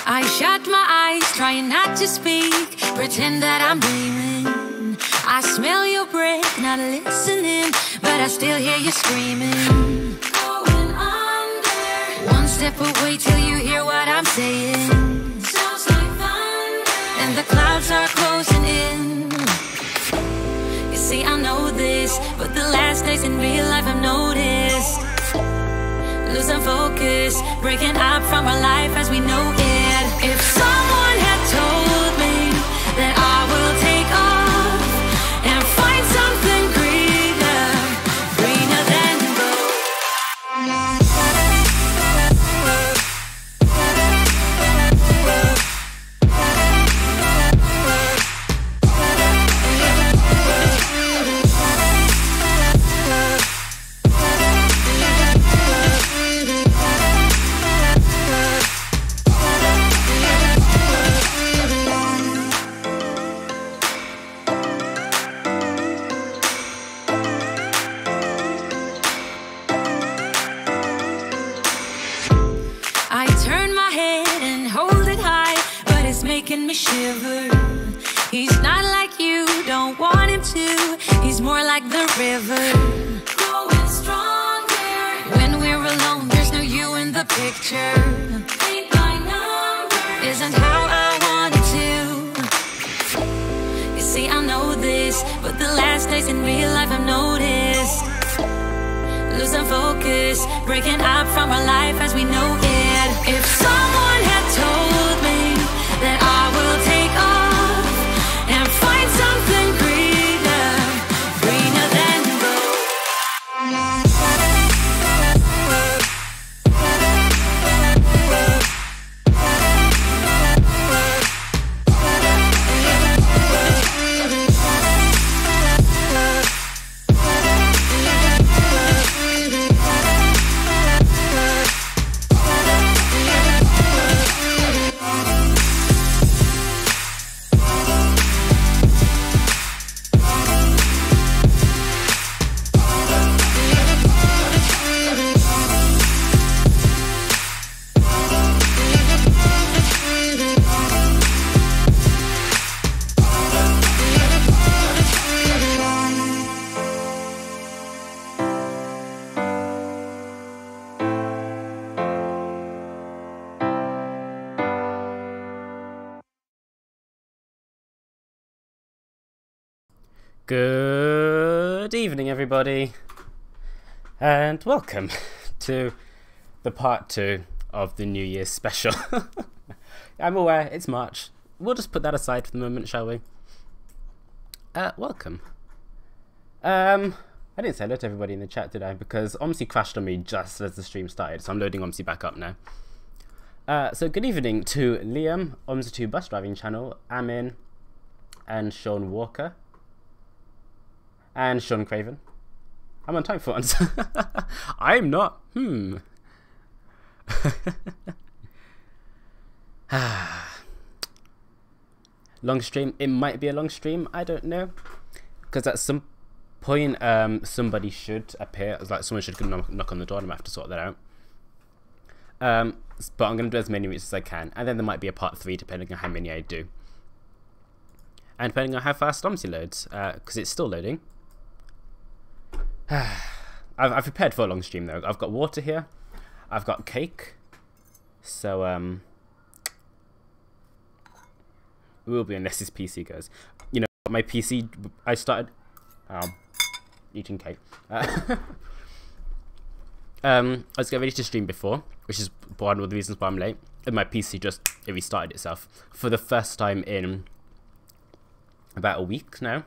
I shut my eyes, trying not to speak, pretend that I'm dreaming. I smell your breath, not listening, but I still hear you screaming. Going under. One step away till you hear what I'm saying. Sounds like thunder. And the clouds are closing in. You see, I know this, but the last days in real life I've noticed. Losing focus, breaking up from our life as we know it. If someone had told me that I will take off and find something greener, greener than gold. I turn my head and hold it high, but it's making me shiver. He's not like you, don't want him to. He's more like the river, growing stronger. When we're alone, there's no you in the picture. Ain't my number, isn't how I wanted to. You see, I know this, but the last days in real life I've noticed. Losing focus, breaking up from our life as we know it. If someone had told me that I will take off and find something greener, greener than gold. Good evening, everybody, and welcome to the part 2 of the New Year's special. I'm aware it's March. We'll just put that aside for the moment, shall we? Welcome. I didn't say hello to everybody in the chat, did I? Because OMSI crashed on me just as the stream started, so I'm loading OMSI back up now. So good evening to Liam, OMSI2 bus driving channel, Amin, and Sean Walker. And Sean Craven. I'm on time for once. I'm not. Long stream. It might be a long stream. I don't know. Because at some point, somebody should appear. Like someone should knock on the door, and I have to sort that out. But I'm going to do as many routes as I can. And then there might be a part 3, depending on how many I do. And depending on how fast OMSI loads. Because it's still loading. I've prepared for a long stream though. I've got water here. I've got cake. So it will be unless this PC goes. You know, my PC. I started eating cake. I was getting ready to stream before, which is one of the reasons why I'm late. And my PC it restarted itself for the first time in about a week now,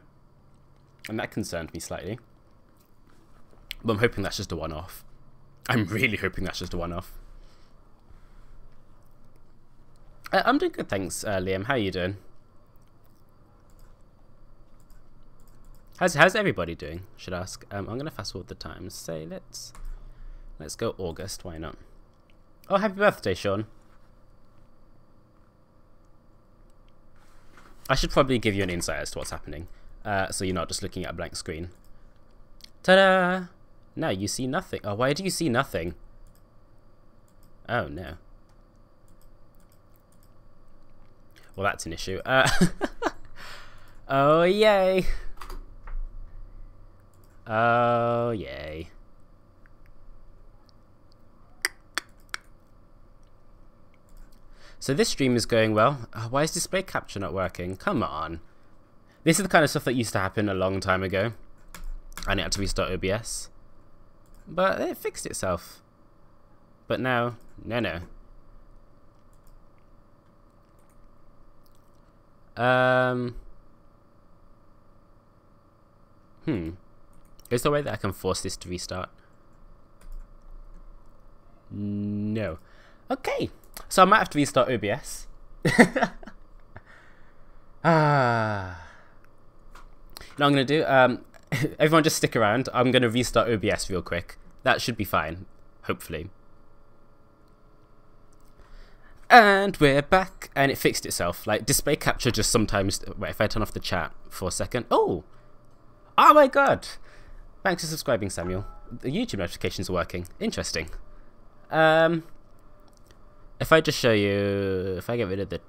and that concerned me slightly. But I'm hoping that's just a one-off. I'm really hoping that's just a one-off. I'm doing good, thanks, Liam. How are you doing? How's everybody doing? Should ask. I'm gonna fast forward the times. Say let's go August. Why not? Oh, happy birthday, Sean. I should probably give you an insight as to what's happening, so you're not just looking at a blank screen. Ta-da! Now you see nothing. Oh, why do you see nothing? Oh, no. Well, that's an issue. Oh, yay. Oh, yay. So this stream is going well. Why is display capture not working? Come on. This is the kind of stuff that used to happen a long time ago. And it had to restart OBS. But it fixed itself. But now, no. Is there a way that I can force this to restart? No. Okay. So I might have to restart OBS. Now I'm going to do, everyone just stick around. I'm going to restart OBS real quick. That should be fine, hopefully. And we're back, and it fixed itself. Like, display capture just sometimes, wait, if I turn off the chat for a second. Oh my god. Thanks for subscribing, Samuel. The YouTube notifications are working. Interesting. If I just show you, if I get rid of the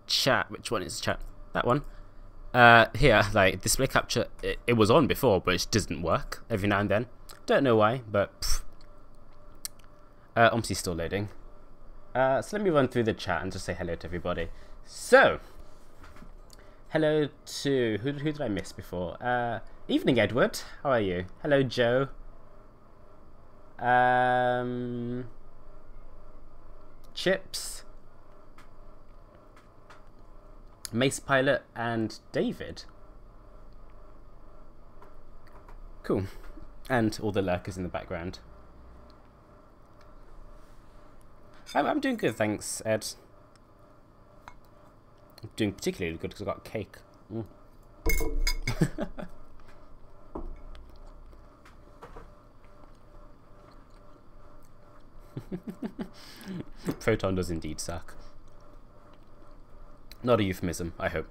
chat, which one is chat? That one. Here, like, display capture, it was on before, but it doesn't work every now and then. Don't know why, but OMSI's still loading. So let me run through the chat and just say hello to everybody. So, hello to, who did I miss before? Evening, Edward. How are you? Hello, Joe. Chips. Mace Pilot and David. Cool. And all the lurkers in the background. I'm doing good, thanks, Ed. I'm doing particularly good because I got cake. Proton does indeed suck. Not a euphemism, I hope.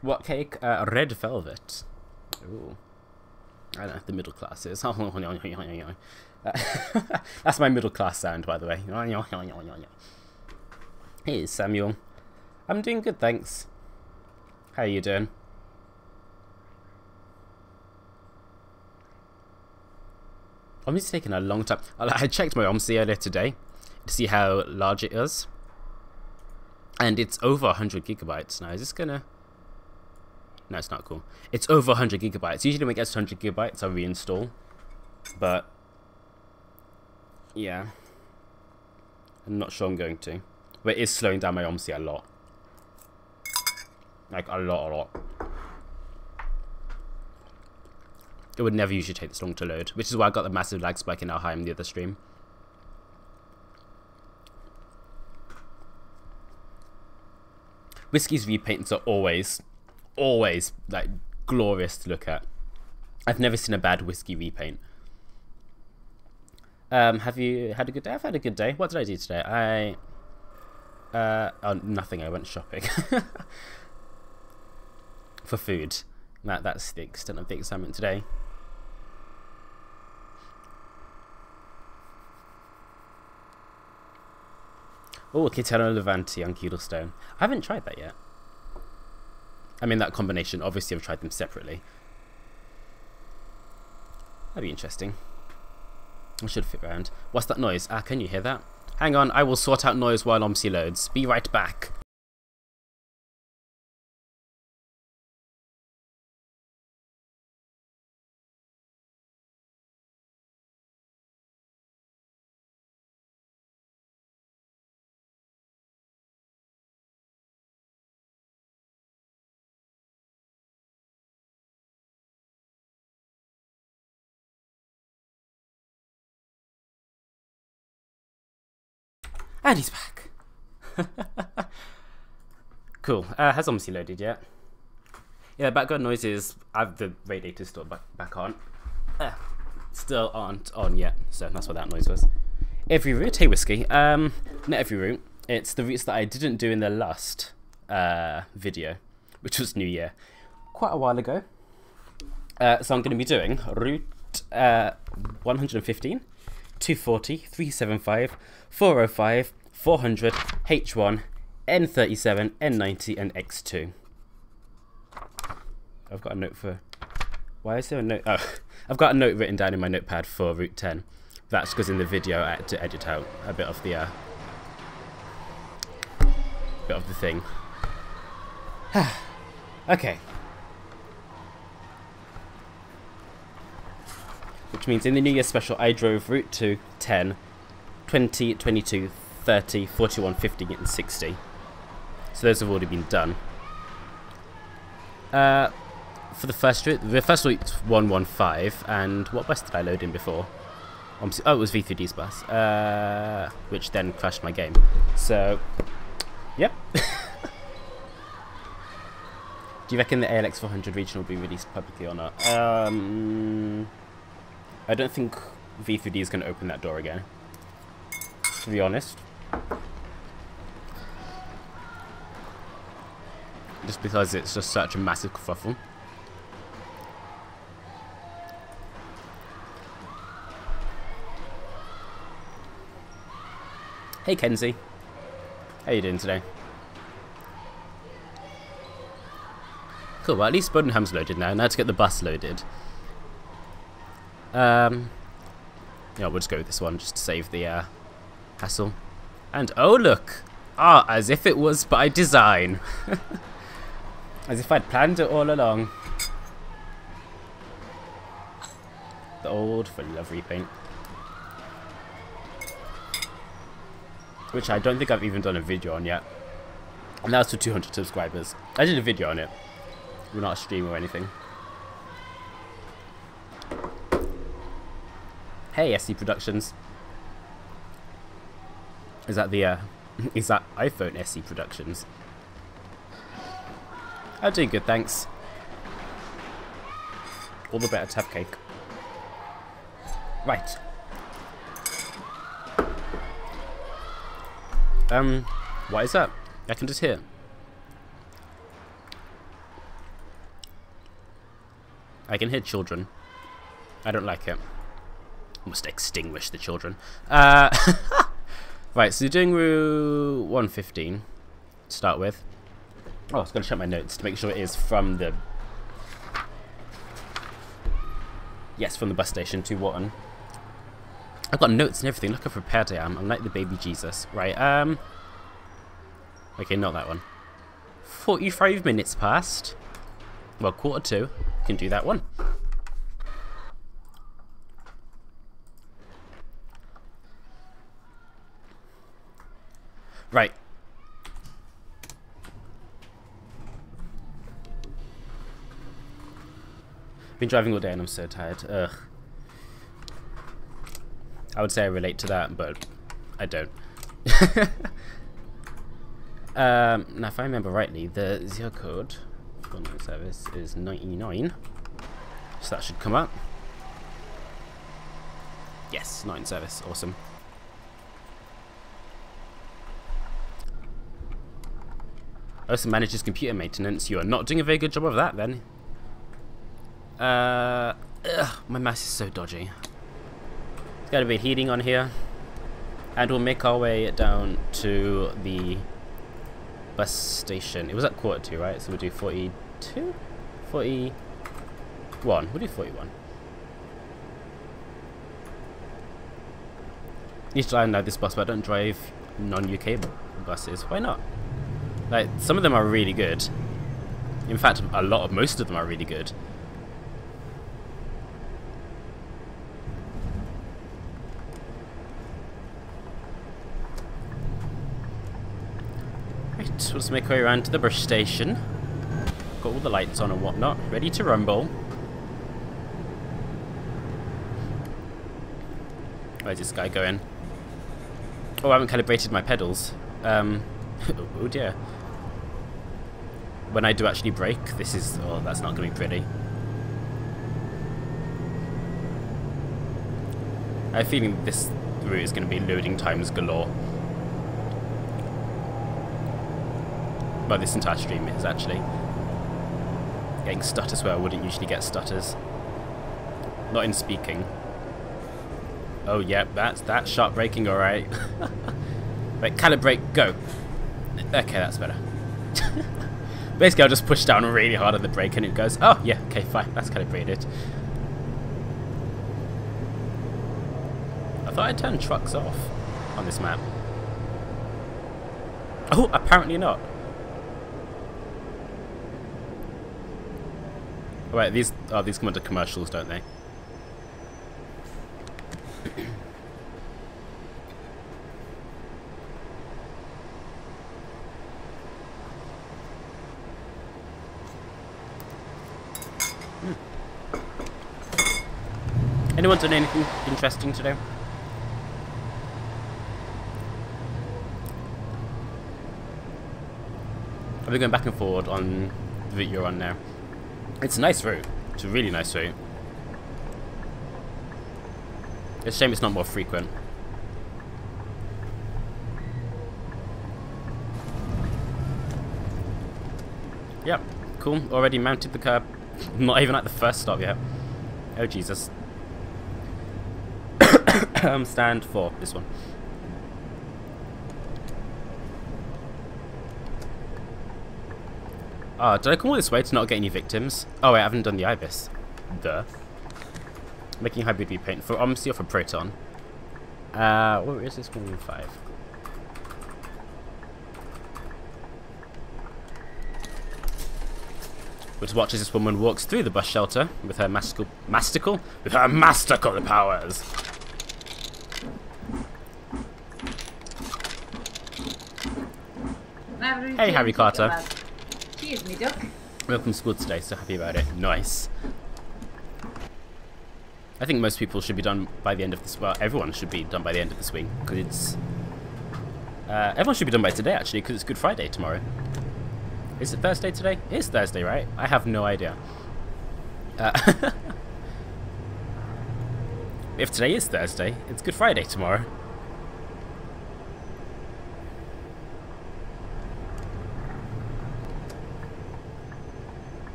What cake? Red velvet. Ooh. I don't know, the middle classes. That's my middle class sound, by the way. Hey, Samuel. I'm doing good, thanks. How are you doing? OMSI's taking a long time. I checked my OMSI earlier today to see how large it is. And it's over 100 gigabytes now. Is this gonna... No, it's not cool. It's over 100 gigabytes. Usually when it gets to 100 gigabytes, I'll reinstall. But, yeah. I'm not sure I'm going to. But it is slowing down my OMSI a lot. Like, a lot. It would never usually take this long to load, which is why I got the massive lag spike in Alheim the other stream. Whiskey's repaints are always like glorious to look at. I've never seen a bad whiskey repaint. Have you had a good day? I've had a good day. What did I do today? Oh, nothing. I went shopping for food. That's the extent of the excitement today. Oh, Kitano Levanti on Keelstone. I haven't tried that yet. I mean, that combination. Obviously, I've tried them separately. That'd be interesting. I should fit around. What's that noise? Ah, can you hear that? Hang on, I will sort out noise while OMSI loads. Be right back. And he's back. Cool. Has OMSI loaded yet? Yeah, background noises. The radiator's still back on. Still aren't on yet, so that's what that noise was. Every route. Hey, Whiskey. Not every route. It's the routes that I didn't do in the last video, which was New Year, quite a while ago. So I'm going to be doing route 115, 240, 375, 405, 400, H1, N37, N90, and X2. I've got a note for... Why is there a note? Oh, I've got a note written down in my notepad for Route 10. That's because in the video I had to edit out a bit of the thing. Okay. Which means in the New Year special I drove Route 2, 10, 20, 22, 30, 41, 50 and 60. So those have already been done. For the first route 115, and what bus did I load in before? Oh, it was V3D's bus, which then crashed my game. So, yep. Do you reckon the ALX 400 region will be released publicly or not? I don't think V3D is going to open that door again, to be honest. Just because it's just such a massive kerfuffle. Hey Kenzie, how you doing today? Cool, well at least Bowdenham's loaded now. Now to get the bus loaded. Yeah, we'll just go with this one just to save the hassle. And oh look! Ah, as if it was by design. As if I'd planned it all along. The old for love repaint. Which I don't think I've even done a video on yet. And that was for 200 subscribers. I did a video on it. We're not a stream or anything. Hey, SC Productions. Is that the, is that iPhone SC Productions? I'm doing good, thanks. All the better to have cake. Right. What is that? I can just hear. I can hear children. I don't like it. Must extinguish the children. Right, so you're doing Route 115 to start with. Oh, I was going to check my notes to make sure it is from the... Yes, from the bus station to Wharton. I've got notes and everything. Look how prepared I am. I'm like the baby Jesus. Right, okay, not that one. 45 minutes past. Well, 1:45. Can do that one. Right. Been driving all day and I'm so tired. Ugh. I would say I relate to that, but I don't. Now, if I remember rightly, the zero code for my service is 99. So that should come up. Yes, 9 service. Awesome. Also manages computer maintenance. You are not doing a very good job of that, then. My mouse is so dodgy. It's got a bit of heating on here. And we'll make our way down to the bus station. It was at 1:45, right? So we'll do 42? 41. We'll do 41. Need to learn this bus, but I don't drive non-UK buses. Why not? Like, some of them are really good. In fact, most of them are really good. Right, let's make our way around to the bus station. Got all the lights on and whatnot, ready to rumble. Where's this guy going? Oh, I haven't calibrated my pedals. Oh dear. When I do actually brake, this is... Oh, that's not going to be pretty. I have a feeling this route is going to be loading times galore. Well, this entire stream is actually. Getting stutters where I wouldn't usually get stutters. Not in speaking. Oh, yeah, that's sharp braking, alright. Wait, calibrate, go. Okay, that's better. Basically, I'll just push down really hard on the brake and it goes, oh, yeah, okay, fine, that's calibrated. I thought I turned trucks off on this map. Oh, apparently not. Right, these come under commercials, don't they? Anyone done anything interesting today? I've been going back and forward on the route you're on now. It's a nice route. It's a really nice route. It's a shame it's not more frequent. Yep, cool. Already mounted the curb. Not even at the first stop yet. Oh Jesus. Stand for this one. Oh, did I come all this way to not get any victims? Oh wait, I haven't done the Ibis. Duh. Making hybrid repaint for OMSI or for Proton? Where is this 115? We'll watch as this woman walks through the bus shelter with her mastical powers. Hey, Harry Carter. Cheers, me duck. Welcome to school today, so happy about it. Nice. I think most people should be done by the end of this. Well, everyone should be done by the end of this week because it's. Everyone should be done by today actually because it's Good Friday tomorrow. Is it Thursday today? It is Thursday, right? I have no idea. If today is Thursday, it's Good Friday tomorrow.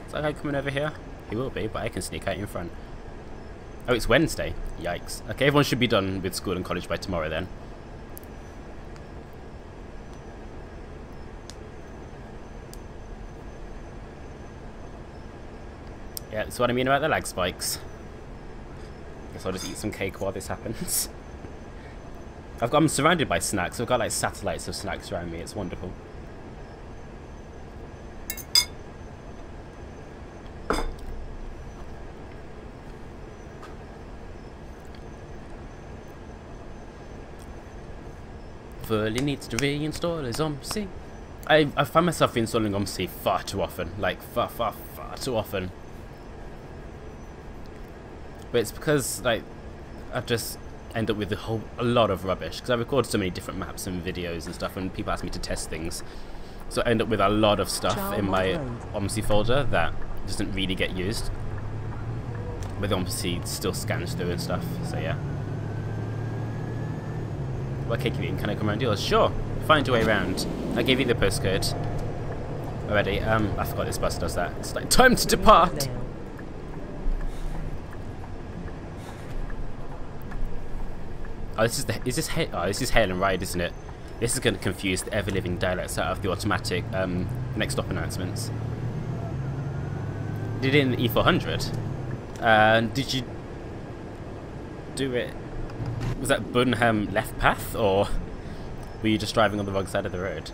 Is that guy coming over here? He will be, but I can sneak out in front. Oh, it's Wednesday. Yikes. Okay, everyone should be done with school and college by tomorrow then. Yeah, that's what I mean about the lag spikes. Guess I'll just eat some cake while this happens. I'm surrounded by snacks. I've got like satellites of snacks around me. It's wonderful. Fully needs to reinstall his OMSI. I find myself installing OMSI far too often. Like far too often. But it's because like I just end up with a lot of rubbish because I record so many different maps and videos and stuff, and people ask me to test things, so I end up with a lot of stuff in my OMSI folder that doesn't really get used, but the OMSI still scans through and stuff. So yeah. What cake are you eating? Can I come around yours? Sure. Find your way around. I gave you the postcode already. I forgot this bus does that. It's like time to depart. Oh, is this Hail and Ride, isn't it? This is going to confuse the ever-living dialects out of the automatic next stop announcements. Did it in the E400? Did you do it? Was that Bowdenham left path, or were you just driving on the wrong side of the road?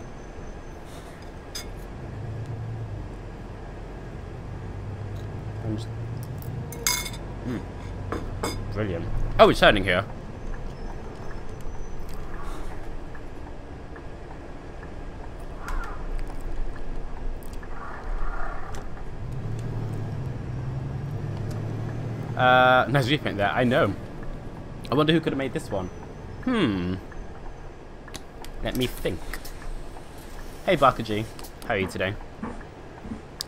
Brilliant. Oh, we're turning here. Nice repaint there, I know. I wonder who could have made this one. Let me think. Hey Barker G, how are you today?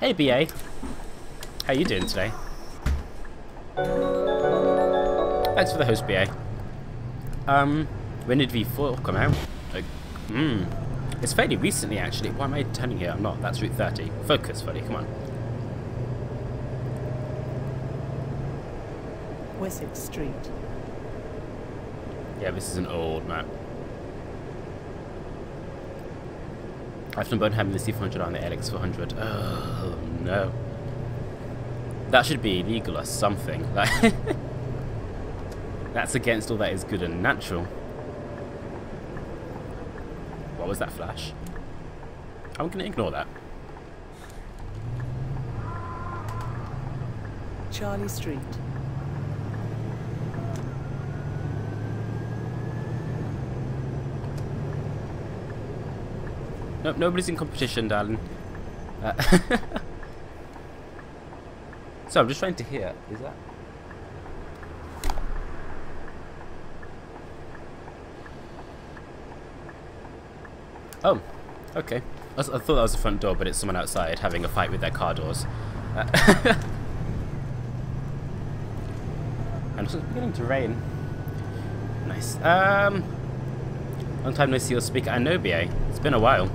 Hey BA, how are you doing today? Thanks for the host, BA. When did V4 come out? Like, it's fairly recently actually. Why am I turning here? I'm not. That's Route 30. Focus, buddy, come on. Wessex Street. Yeah, this is an old map. I've done Bowdenham the C400 on the LX400. Oh no. That should be illegal or something. Like, that's against all that is good and natural. What was that flash? I'm gonna ignore that. Charlie Street. Nope, nobody's in competition, darling. So I'm just trying to hear. Is that? Oh, okay. I thought that was the front door, but it's someone outside having a fight with their car doors. And it's beginning to rain. Nice. Long time no see or speak at Anobia. It's been a while.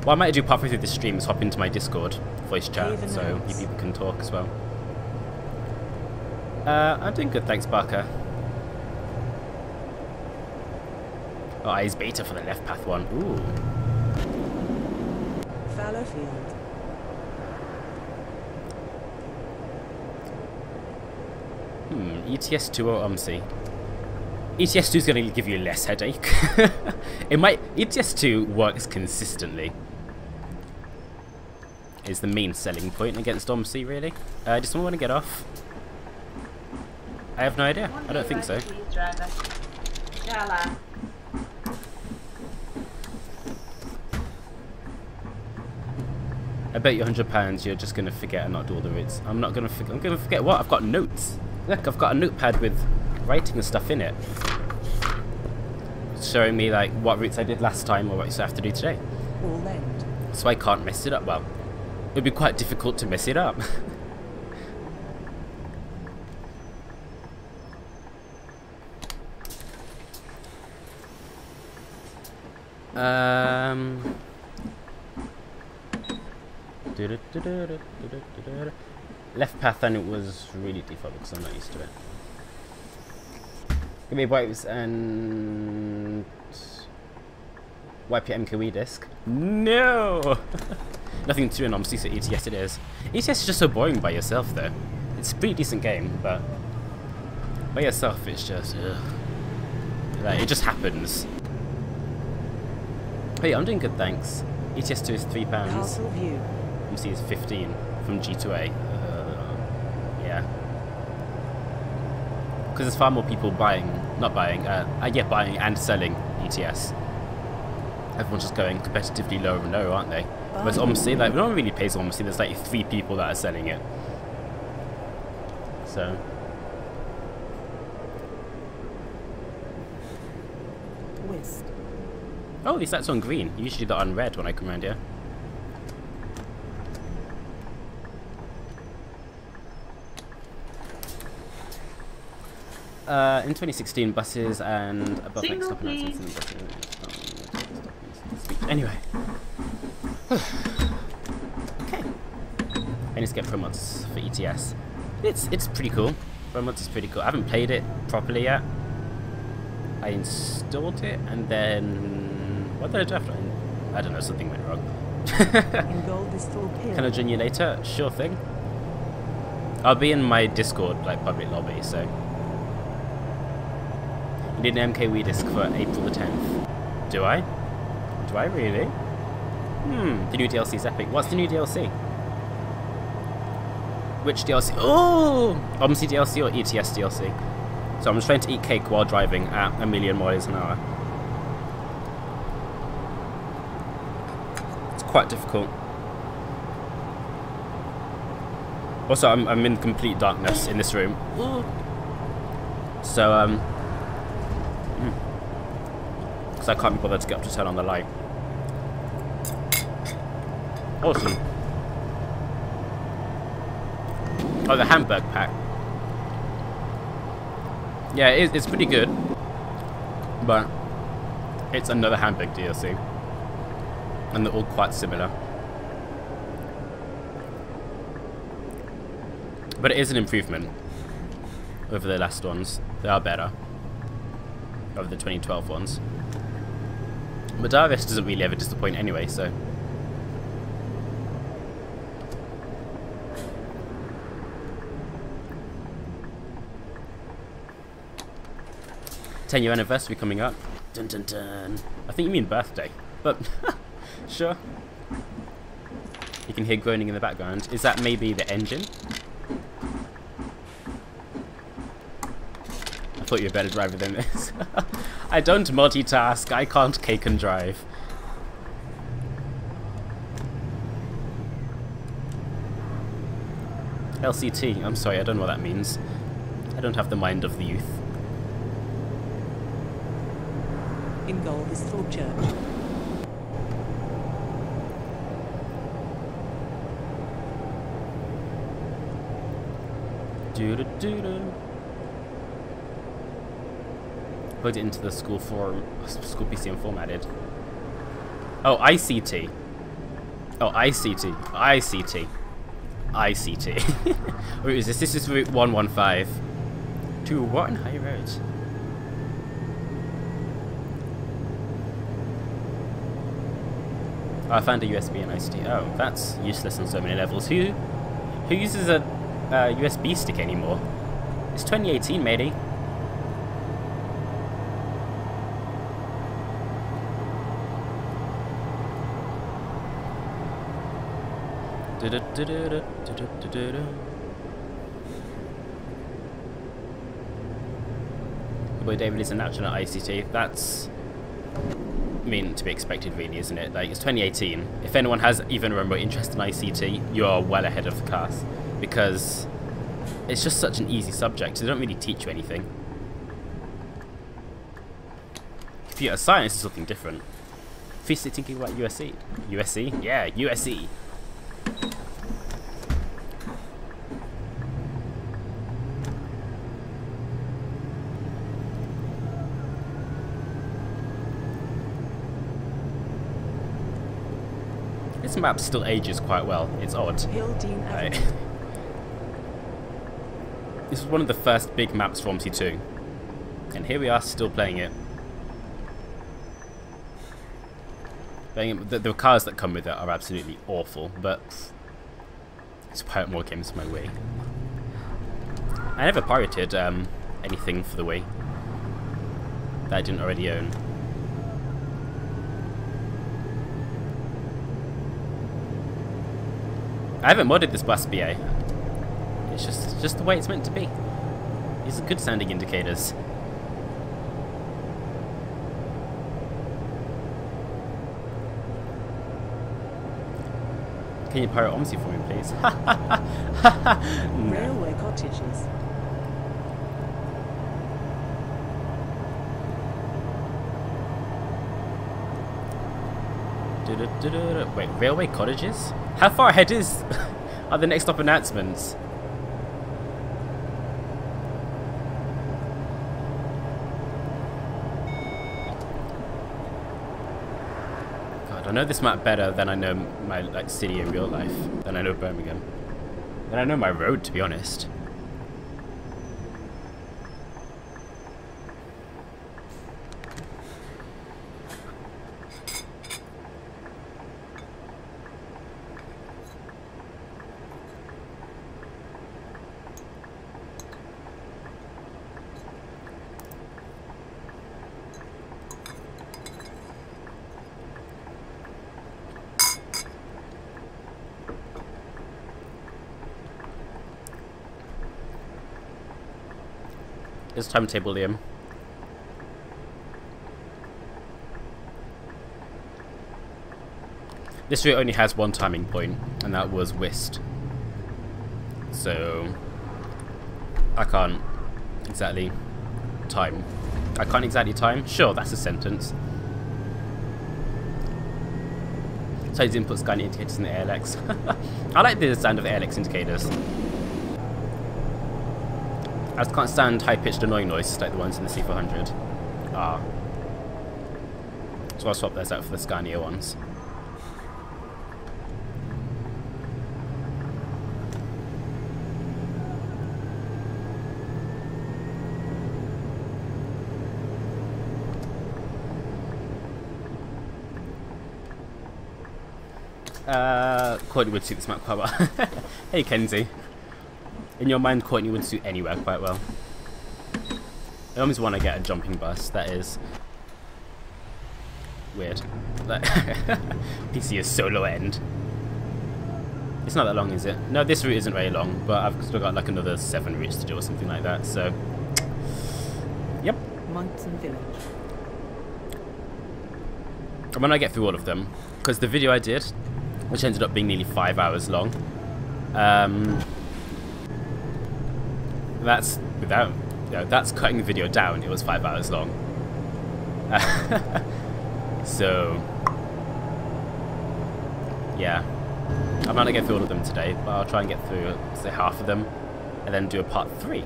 What I might do partway through this stream is hop into my Discord voice chat, so you people can talk as well. I'm doing good, thanks, Barker. Oh, eyes beta for the left path one. Ooh. Fallowfield. ETS2 or OMSI? ETS2 is going to give you less headache. It might. ETS2 works consistently. Is the main selling point against OMSI, really? Does someone want to get off? I have no idea. I don't think so. I bet you £100 you're just going to forget and not do all the routes. I'm not going to forget. I'm going to forget what? I've got notes. Look, I've got a notepad with writing and stuff in it. Showing me like what routes I did last time or what I have to do today. All end. So I can't mess it up. Well, it would be quite difficult to mess it up. Left path, and it was really default because I'm not used to it. Give me wipes and wipe your MKW disc. No. Nothing to do in OMSI, so ETS it is. ETS is just so boring by yourself, though. It's a pretty decent game, but by yourself, it's just like it just happens. Hey, I'm doing good, thanks. ETS2 is £3. Castle View. OMSI is 15 from G2A. Yeah. Because there's far more people buying buying and selling ETS. Everyone's just going competitively lower and lower, aren't they? Whereas OMSI, like, no one really pays OMSI. There's like 3 people that are selling it. So. West. Oh, these lights on green. Usually they're on red when I come around here. In 2016, buses and above like stop announcements and buses. Anyway. Okay. I need to get pro mods for ETS. It's pretty cool. Pro mods is pretty cool. I haven't played it properly yet. I installed it and then what did I do after? I don't know, something went wrong. Can I join you later? Sure thing. I'll be in my Discord, like public lobby, so. You need an MKW disc for April the 10th. Do I? Do I really? The new DLC is epic. What's the new DLC? Which DLC? Oh! OMSI DLC or ETS DLC? So I'm just trying to eat cake while driving at 1,000,000 miles an hour. It's quite difficult. Also, I'm in complete darkness in this room. So, because I can't be bothered to get up to turn on the light. Awesome. Oh, the Hamburg pack. Yeah, it's pretty good, but it's another Hamburg DLC, and they're all quite similar. But it is an improvement over the last ones. They are better. of the 2012 ones. But Darvish doesn't really ever disappoint anyway, so. '10-year anniversary coming up. Dun dun dun. I think you mean birthday, but sure. You can hear groaning in the background. Is that maybe the engine? I thought you were a better driver than this. I don't multitask. I can't cake and drive. LCT. I'm sorry, I don't know what that means. I don't have the mind of the youth. In goal is Thorpe Church. Do-do-do-do. Put it into the school PCM formatted. Oh, ICT. Oh, ICT. ICT. ICT. Wait, is this? This is route 115. To Wharton High Road. Oh, I found a USB and ICT. Oh, that's useless on so many levels. Who uses a USB stick anymore? It's 2018, matey. Boy David is a natural at ICT. That's, I mean, to be expected really, isn't it? Like, it's 2018. If anyone has even a remote interest in ICT, you are well ahead of the class, because it's just such an easy subject. They don't really teach you anything. Computer science is something different. If you're thinking about USC. USC? Yeah, USC. This map still ages quite well. It's odd. Hildene Avenue. This was one of the first big maps for OMSI 2. And here we are still playing it. The cars that come with it are absolutely awful, but it's pirate more games my Wii. I never pirated anything for the Wii that I didn't already own. I haven't modded this bus BA. It's just the way it's meant to be. These are good sounding indicators. Can you pirate OMSI for me, please? No. Railway cottages. Wait, railway cottages? How far ahead are the next stop announcements? God, I know this map better than I know my city in real life. Than I know Birmingham. Than I know my road, to be honest. It's timetable, Liam. This route only has one timing point, and that was Wist. So I can't exactly time. I can't exactly time? Sure, that's a sentence. So I didn't put Scania indicators in the ALX. I like the sound of ALX indicators. I just can't stand high-pitched annoying noises like the ones in the C400. Ah. So I'll swap those out for the Scania ones. Courtney would suit this map quite well. Hey Kenzie. In your mind, Courtney would suit anywhere quite well. I always want to get a jumping bus, that is weird. Like, PC is so low end. It's not that long, is it? No, this route isn't very long, but I've still got like another 7 routes to do or something like that, so... Yep. Monkton Village. And when I get through all of them, because the video I did, which ended up being nearly 5 hours long, that's without, you know, that's cutting the video down. It was 5 hours long. So, yeah, I might not get through all of them today, but I'll try and get through, say, half of them, and then do a part 3.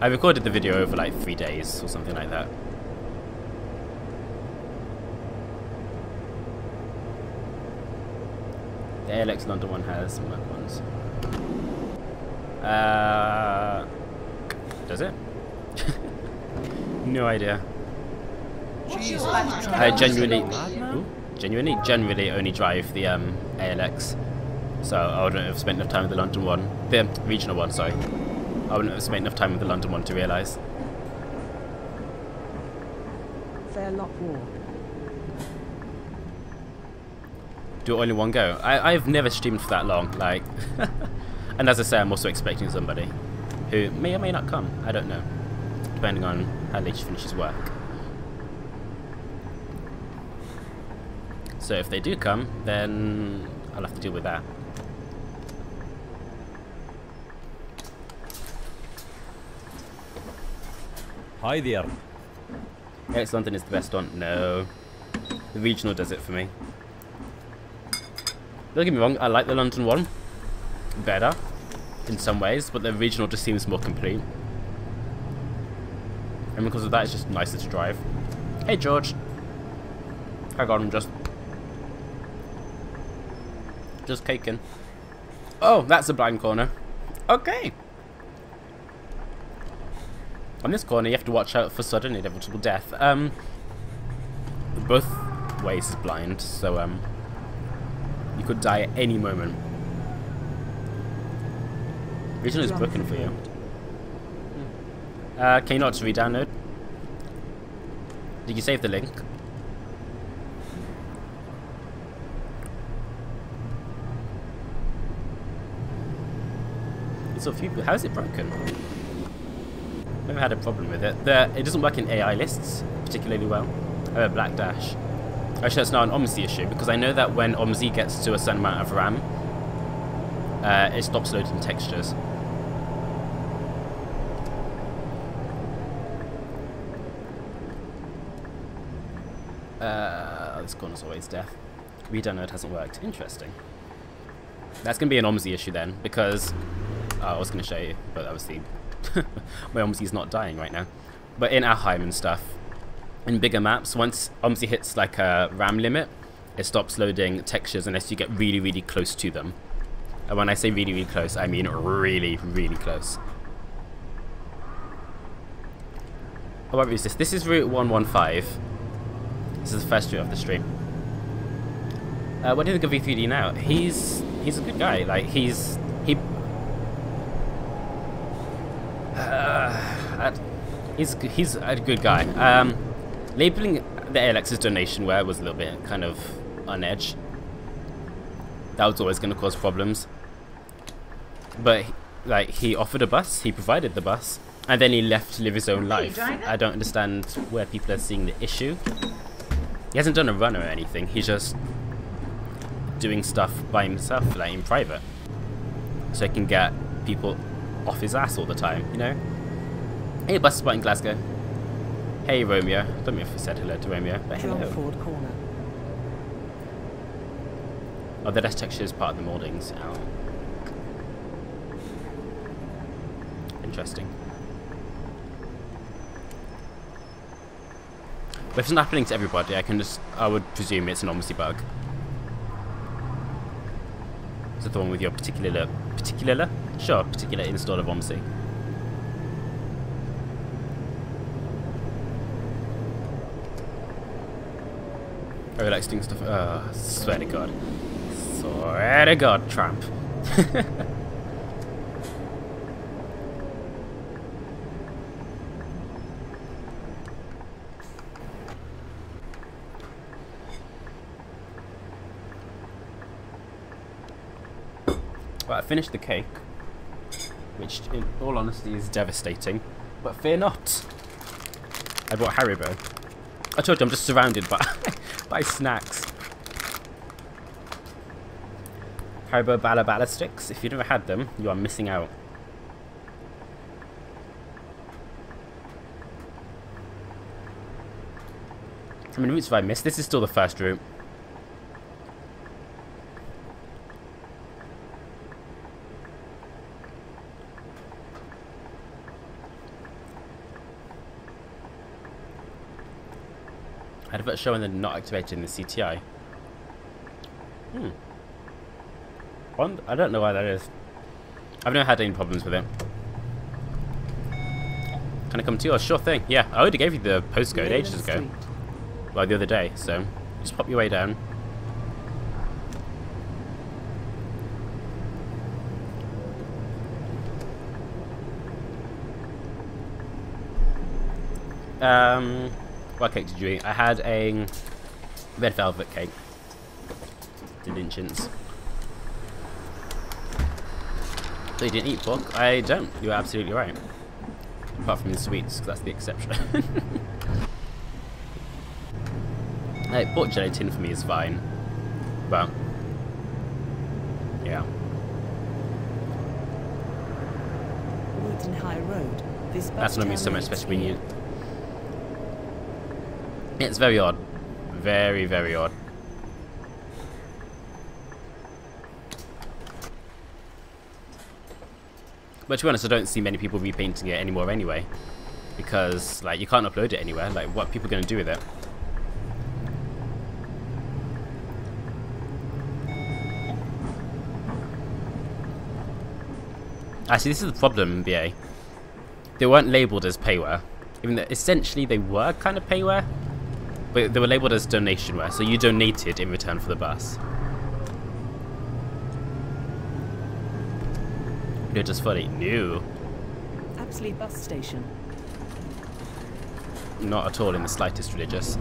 I recorded the video over like 3 days or something like that. The ALX London one has some Mac ones. Does it? No idea. I genuinely only drive the ALX, so I wouldn't have spent enough time with the London one, the regional one. Sorry, I wouldn't have spent enough time with the London one to realise. Fairlock Walk. Do it all in one go. I've never streamed for that long, like, and as I say, I'm also expecting somebody who may or may not come. I don't know, depending on how late she finishes work. So if they do come, then I'll have to deal with that. Hi there. ALX London is the best one. No, the regional does it for me. Don't get me wrong, I like the London one better in some ways, but the regional just seems more complete. And because of that, it's just nicer to drive. Hey George. I got him just caking. Oh, that's a blind corner. Okay. On this corner, you have to watch out for sudden inevitable death. Both ways is blind, so you could die at any moment. Regional is broken for you. Can you not just re-download? Did you save the link? It's a few. How is it broken? Never had a problem with it. It doesn't work in AI lists particularly well. I have a black dash. Actually, that's now an OMSI issue, because I know that when OMSI gets to a certain amount of RAM, it stops loading textures. This corner's always death. Redownload hasn't worked. Interesting. That's going to be an OMSI issue then, because I was going to show you, but obviously my OMSI is not dying right now. But in Aheim and stuff, in bigger maps, once OMSI hits like a RAM limit, it stops loading textures unless you get really, really close to them. And when I say really, really close, I mean really, really close. Oh, what route is this? This is route 115. This is the first route of the stream. What do you think of V3D now? He's a good guy. Like he's a good guy. Labeling the ALX as donationware was a little bit kind of on edge. That was always going to cause problems. But like he offered a bus, he provided the bus, and then he left to live his own life. I don't understand where people are seeing the issue. He hasn't done a run or anything. He's just doing stuff by himself, like in private, so he can get people off his ass all the time, you know? Hey, bus spot in Glasgow. Hey, Romeo. I don't know if I said hello to Romeo, but hello. Ford Corner. Oh, the desk texture is part of the mouldings. Ow. Interesting. But if it's not happening to everybody, I would presume it's an OMSI bug. Is it the one with your particular install of OMSI? I relax doing stuff. Oh, swear to God. Swear to God, tramp. Well, I finished the cake, which in all honesty is devastating, but fear not. I bought Haribo. I told you I'm just surrounded by, by snacks. Haribo Bala Bala sticks. If you've never had them, you are missing out. How many routes have I missed? This is still the first route. Advert showing they're not activated in the CTI. I don't know why that is. I've never had any problems with it. Can I come to yours? Sure thing. Yeah, I already gave you the postcode ages ago. Well, the other day, so just pop your way down. What cake did you eat? I had a red velvet cake. Delinchins. So you didn't eat pork? I don't. You're absolutely right. Apart from the sweets, because that's the exception. Like, pork gelatin for me is fine. But, yeah. Wootton High Road. This That's not me so much, especially when you... It's very odd. Very, very odd. But to be honest, I don't see many people repainting it anymore anyway. Because, like, you can't upload it anywhere. Like, what are people going to do with it? Actually, this is the problem, BA. They weren't labelled as payware. Even though essentially they were kind of payware. But they were labelled as donationware, so you donated in return for the bus. You're just funny. No. Apsley bus station. Not at all in the slightest religious.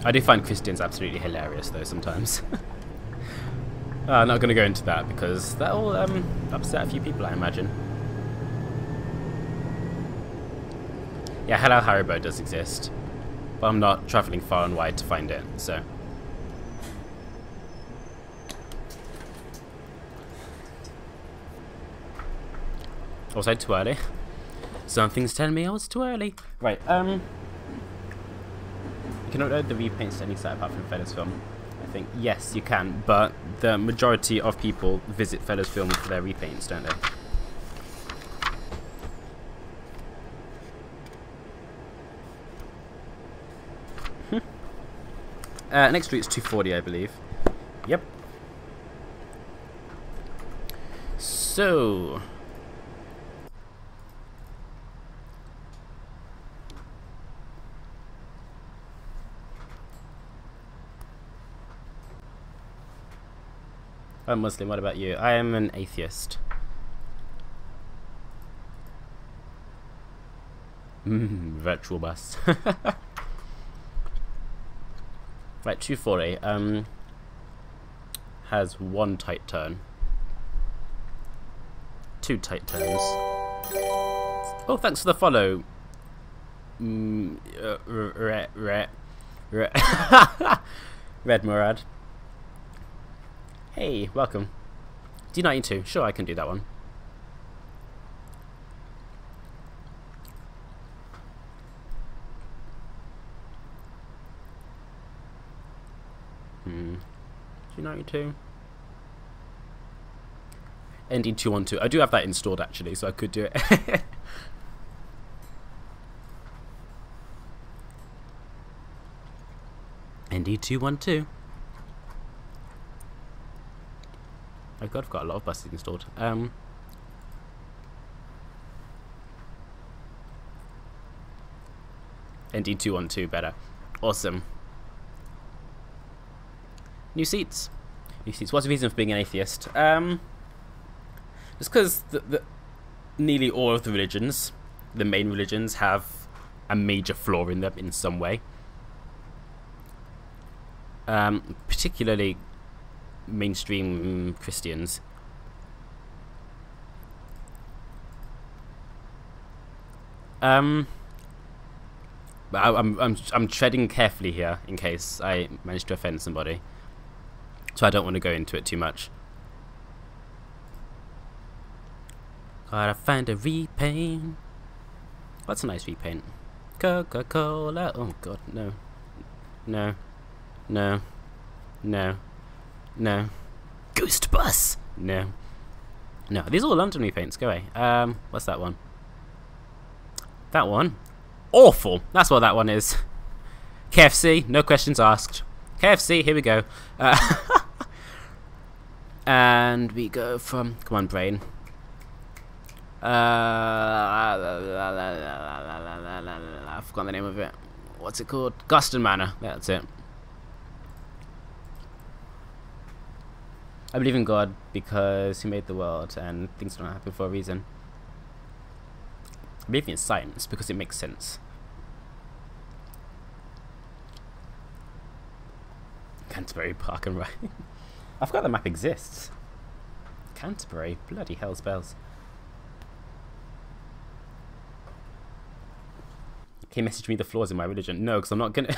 I do find Christians absolutely hilarious though sometimes. I'm not going to go into that because that'll upset a few people, I imagine. Yeah, Hello Haribo does exist, but I'm not travelling far and wide to find it, so... Was I too early? Something's telling me I was too early. Right, you can upload the repaints to any site apart from Fellas Film. I think, yes, you can, but the majority of people visit Fellas Film for their repaints, don't they? Next route's 240, I believe. Yep. So... I'm Muslim, what about you? I am an atheist. Virtual bus. Right, 240 has one tight turn. Two tight turns. Oh, thanks for the follow. Red Murad. Hey, welcome. D92, sure I can do that one. D92. ND212. I do have that installed actually, so I could do it. ND212. Oh god, I've got a lot of buses installed. ND212 better. Awesome. New seats. New seats. What's the reason for being an atheist? It's because nearly all of the religions, the main religions, have a major flaw in them in some way. Particularly mainstream Christians. But I'm treading carefully here in case I manage to offend somebody, so I don't want to go into it too much. Gotta find a repaint. What's a nice repaint? Coca-Cola. Oh god, no, no, no, no, no. Ghost bus. No, no. These are all London repaints. Go away. What's that one? That one. Awful. That's what that one is. KFC. No questions asked. KFC. Here we go. And we go from. Come on, brain. I forgot the name of it. What's it called? Guston Manor. That's it. I believe in God because He made the world and things don't happen for a reason. I believe in science because it makes sense. Canterbury Park and Ride. I forgot the map exists. Canterbury. Bloody hell's bells. Can you message me the flaws in my religion? No, because I'm not gonna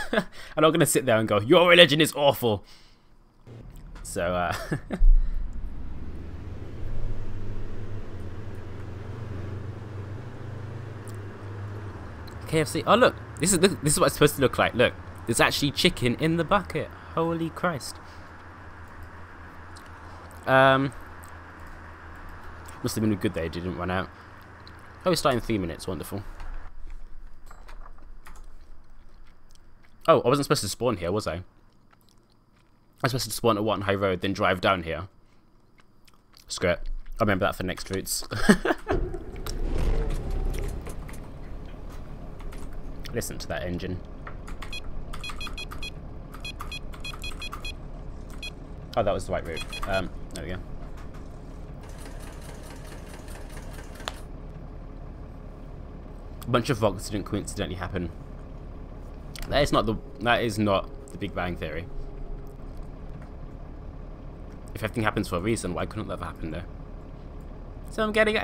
I'm not gonna sit there and go, your religion is awful. So KFC. Oh look, this is what it's supposed to look like. Look, there's actually chicken in the bucket. Holy Christ. Must have been good they didn't run out. Oh, we're starting in 3 minutes. Wonderful. Oh, I wasn't supposed to spawn here, was I? I was supposed to spawn at Watton High Road, then drive down here. Screw it. I'll remember that for next routes. Listen to that engine. Oh, that was the right route. There we go. A bunch of vox didn't coincidentally happen. That is not the Big Bang Theory. If everything happens for a reason, why couldn't that have happened though? So I'm getting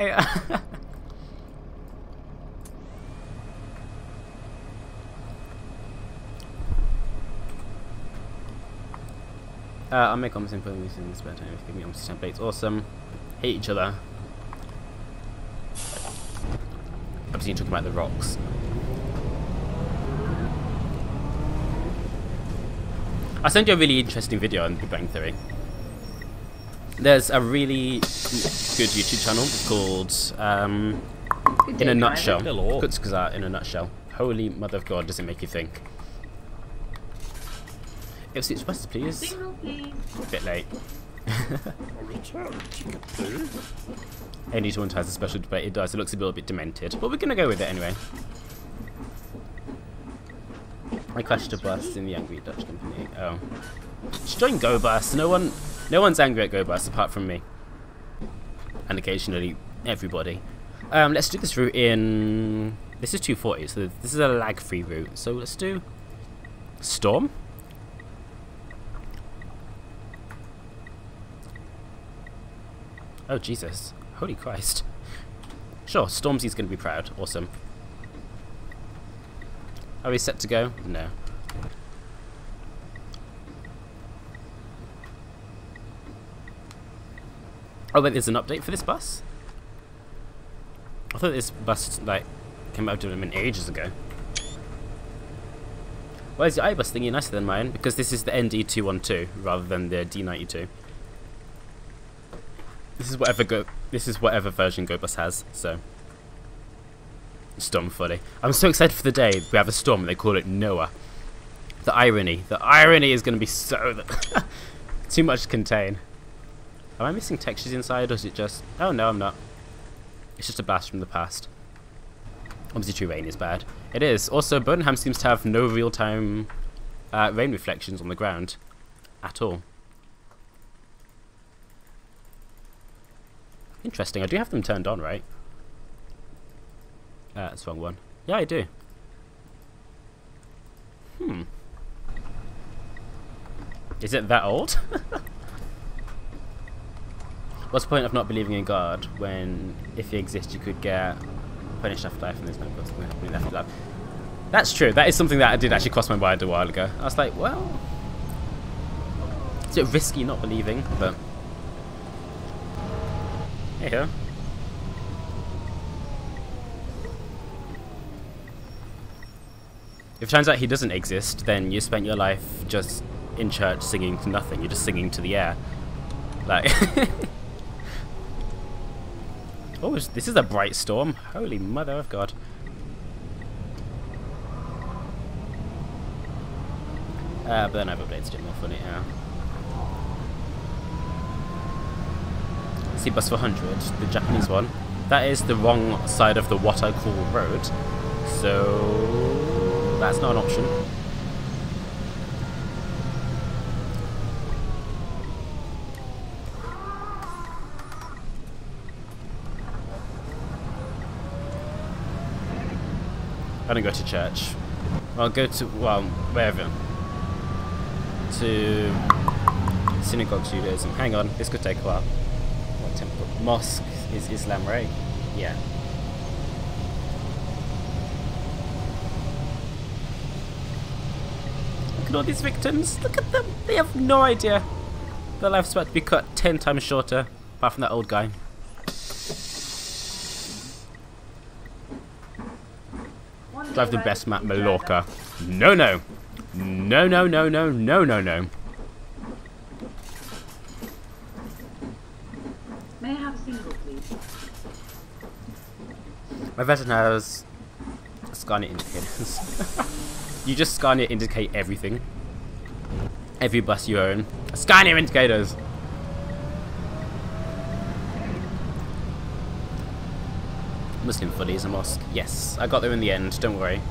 I'll make almost input in the spare time if you give me almost templates. Awesome. Hate each other. Obviously you're talking about the rocks. I'll send you a really interesting video on Big Bang Theory. There's a really good YouTube channel called In a Nutshell. Kutzkazar in a Nutshell. Holy mother of God, does it make you think? If it's West, please. Signal, please. A bit late. Anyone has a special debate, it does. It looks a little bit demented, but we're gonna go with it anyway. I crashed a bus in the Angry Dutch Company. Oh, just join Go Bus. No one's angry at Go Bus apart from me, and occasionally everybody. Let's do this route in. This is 240, so this is a lag-free route. So let's do Storm. Oh Jesus! Holy Christ! Sure, Stormzy's gonna be proud. Awesome. Are we set to go? No. Oh wait, there's an update for this bus? I thought this bus like came out of development ages ago. Why is your iBus thingy nicer than mine? Because this is the ND212 rather than the D92. This is whatever version GoBus has, so. Storm fully. I'm so excited for the day we have a storm and they call it Noah. The irony is going to be so too much to contain. Am I missing textures inside, or is it just? Oh no, I'm not. It's just a blast from the past. Obviously, true rain is bad. It is. Also, Bowdenham seems to have no real-time rain reflections on the ground at all. Interesting. I do have them turned on, right? That's the wrong one. Yeah, I do. Is it that old? What's the point of not believing in God when, if He exists, you could get punished after life and there's no possible happening after life? That's true. That is something that did actually cross my mind a while ago. I was like, well, it's a bit risky not believing, but hey ho. If it turns out He doesn't exist, then you spent your life just in church singing to nothing. You're just singing to the air. Like, oh, this is a bright storm. Holy mother of God. But then overblades did more funny, yeah. See, bus 400, the Japanese one. That is the wrong side of the what I call road. So that's not an option. I don't go to church. I'll go to, well, wherever. To synagogue Judaism. Hang on, this could take a while. What temple? Mosque is Islam, right? Yeah. Look at all these victims. Look at them. They have no idea. Their life's about to be cut 10 times shorter, apart from that old guy. Drive the best map, Mallorca. No, no. No, no, no, no, no, no, no. May I have a single, please? My version has Scania indicators. You just Scania indicate everything. Every bus you own. Scania indicators! Muslim Fuddy is a mosque. Yes, I got there in the end, don't worry.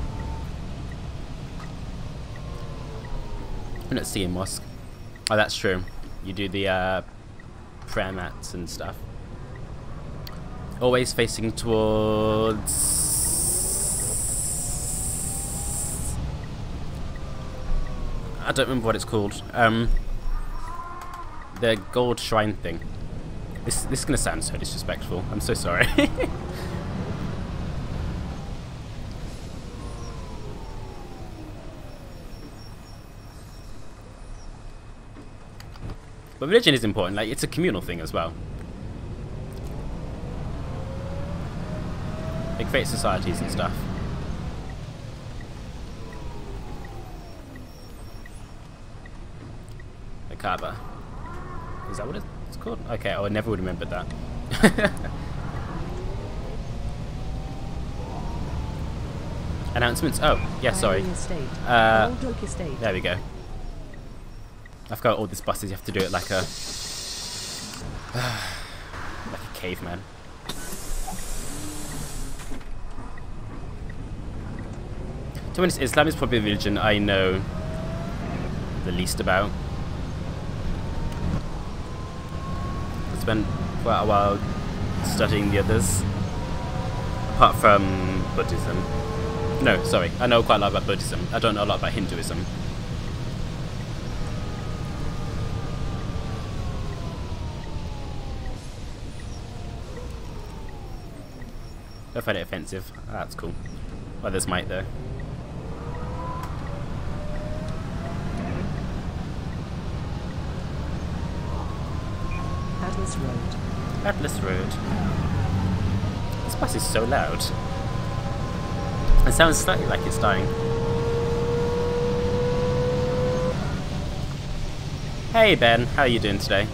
I'm not seeing mosque. Oh, that's true. You do the prayer mats and stuff. Always facing towards... I don't remember what it's called. The gold shrine thing. This is gonna sound so disrespectful. I'm so sorry. But religion is important, like, it's a communal thing as well. It creates societies and stuff. The Kaaba. Is that what it's called? Okay, I never would have remembered that. Announcements? Oh, yeah, sorry. There we go. I've got all these buses, you have to do it like a... like a caveman. To be honest, Islam is probably the religion I know the least about. I spent quite a while studying the others. Apart from Buddhism. No, sorry, I know quite a lot about Buddhism. I don't know a lot about Hinduism. I find it offensive. Ah, that's cool. Others might though. Atlas Road. Atlas Road. This bus is so loud. It sounds slightly like it's dying. Hey Ben, how are you doing today?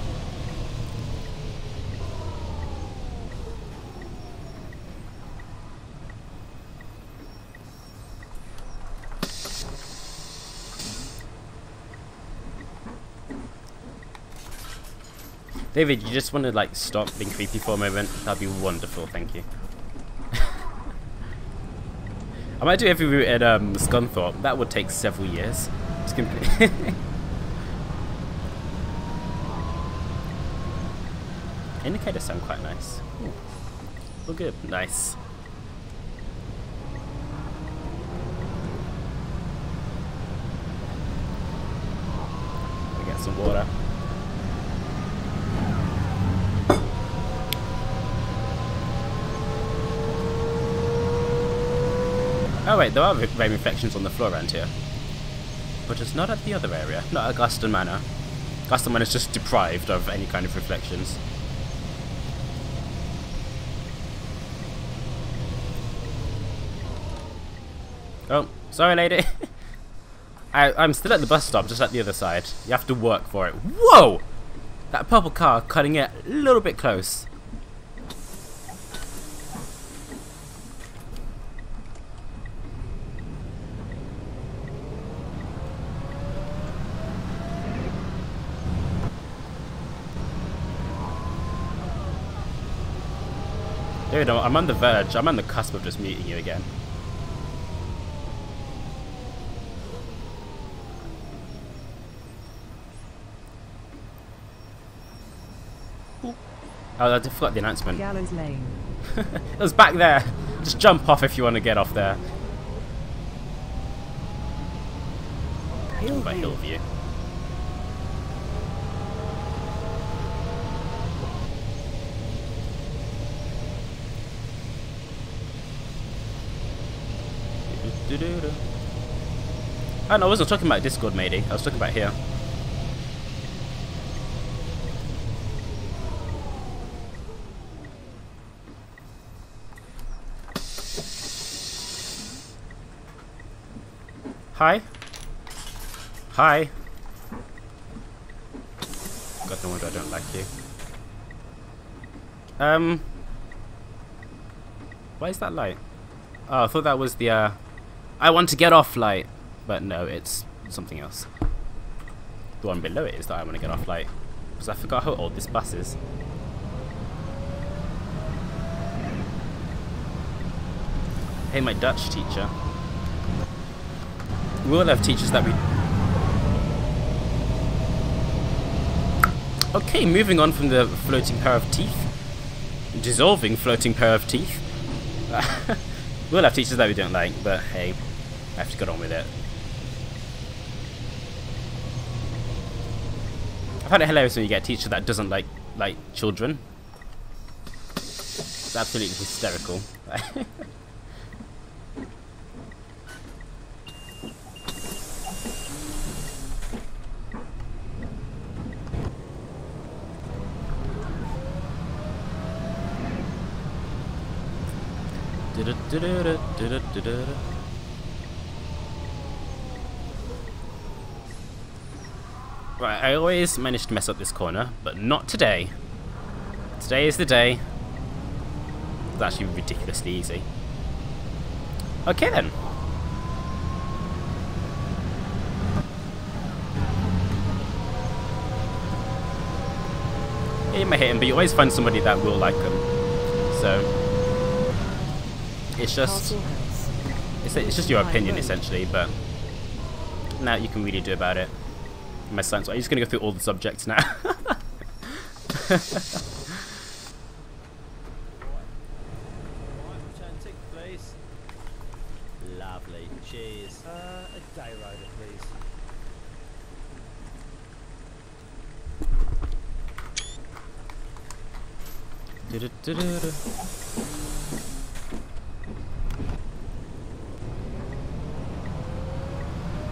David, you just want to like stop being creepy for a moment? That'd be wonderful, thank you. I might do every route at Scunthorpe. That would take several years. It's Indicators sound quite nice. Ooh. Well, good. Nice. We get some water. Oh wait, there are rain reflections on the floor around here. But it's not at the other area. Not at Glaston Manor. Glaston Manor is just deprived of any kind of reflections. Oh, sorry lady. I'm still at the bus stop, just at the other side. You have to work for it. Whoa! That purple car cutting it a little bit close. Dude, I'm on the verge. I'm on the cusp of just meeting you again. Oh, I forgot the announcement. Gallows Lane. It was back there. Just jump off if you want to get off there. By Hillview. Oh no, I wasn't talking about Discord, matey. I was talking about here. Hi. Hi. God, no wonder I don't like you. Why is that light? Oh, I thought that was the, I want to get off light. But no, it's something else. The one below it is that I want to get off light. Because I forgot how old this bus is. Hey, my Dutch teacher. We all have teachers that we... Okay, moving on from the floating pair of teeth. Dissolving floating pair of teeth. We all have teachers that we don't like, but hey, I have to get on with it. I find it hilarious when you get a teacher that doesn't like children. It's absolutely hysterical. Right, I always manage to mess up this corner, but not today. Today is the day. It's actually ridiculously easy. Okay then. Yeah, you might hit him, but you always find somebody that will like them. So it's just your opinion essentially, but now you can really do about it. My son's like, I'm just gonna go through all the subjects now. Lovely. Cheers. A day rider, please.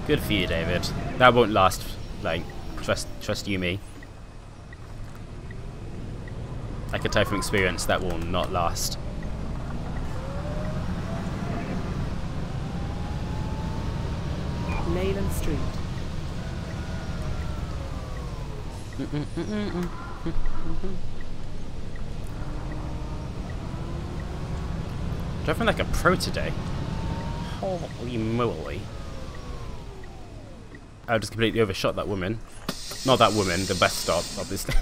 Good for you, David. That won't last. Like, trust you me. I can tell from experience that will not last. Leyland Street. Driving like a pro today. Holy moly. I just completely overshot that woman. Not that woman, the bus stop, obviously.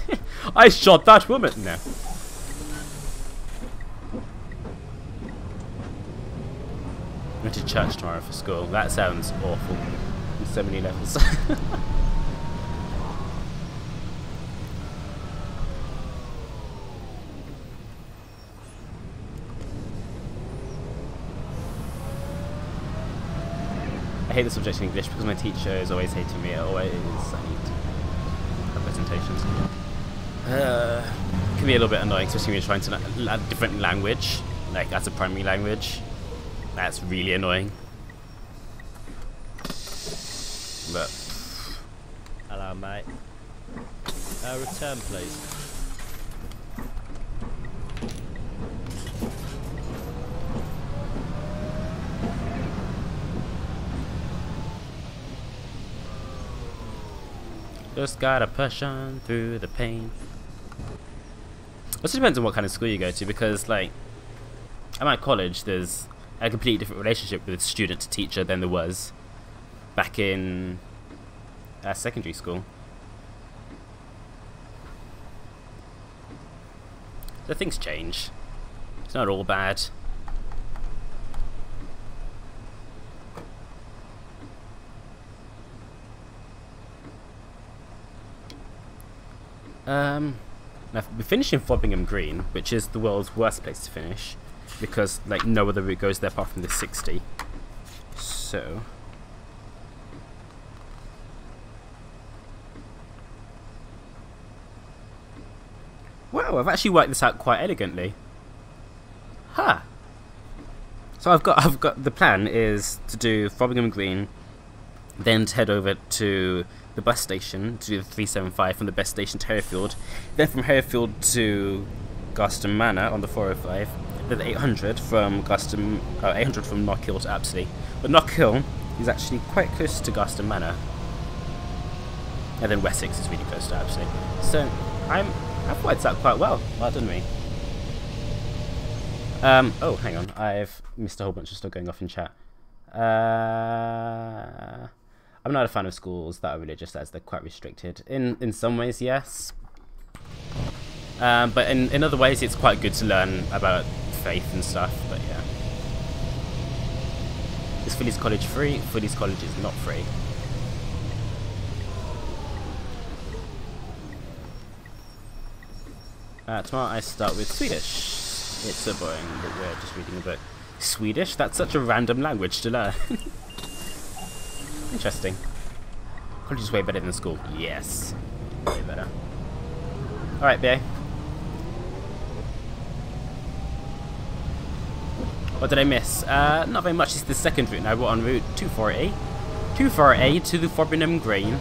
I shot that woman! No. I'm going to church tomorrow for school. That sounds awful. On so many levels. hate the subject in English because my teacher is always hating me. Always, I need presentations. Can be a little bit annoying, especially when you're trying to learn a different language, like as a primary language. That's really annoying. But Hello, mate. Return, please. just gotta push on through the pain. Also depends on what kind of school you go to, because like at my college there's a completely different relationship with student to teacher than there was back in secondary school. So things change. It's not all bad. Now we're finishing Bowdenham Green, which is the world's worst place to finish, because like no other route goes there apart from the 60. So wow, I've actually worked this out quite elegantly. Huh. So I've got the plan is to do Bowdenham Green, then to head over to the bus station to do the 375 from the bus station to Hereford, then from Hereford to Garston Manor on the 405, then the 800 from Garston, 800 from Knockhill to Apsley. But Knockhill is actually quite close to Garston Manor, and then Wessex is really close to Apsley. So I've worked that quite well. Well done me. Oh, hang on, I've missed a whole bunch of stuff going off in chat. I'm not a fan of schools that are religious, as they're quite restricted. In some ways, yes. But in other ways, it's quite good to learn about faith and stuff, but yeah. Is Phillies College free? Phillies College is not free. Tomorrow I start with Swedish. It's so boring that we're just reading a book. Swedish? That's such a random language to learn. Interesting. College is way better than school. Yes. Way better. Alright, BA. What did I miss? Not very much. It's the second route now. We're on route 248. 248 to the Bowdenham Green,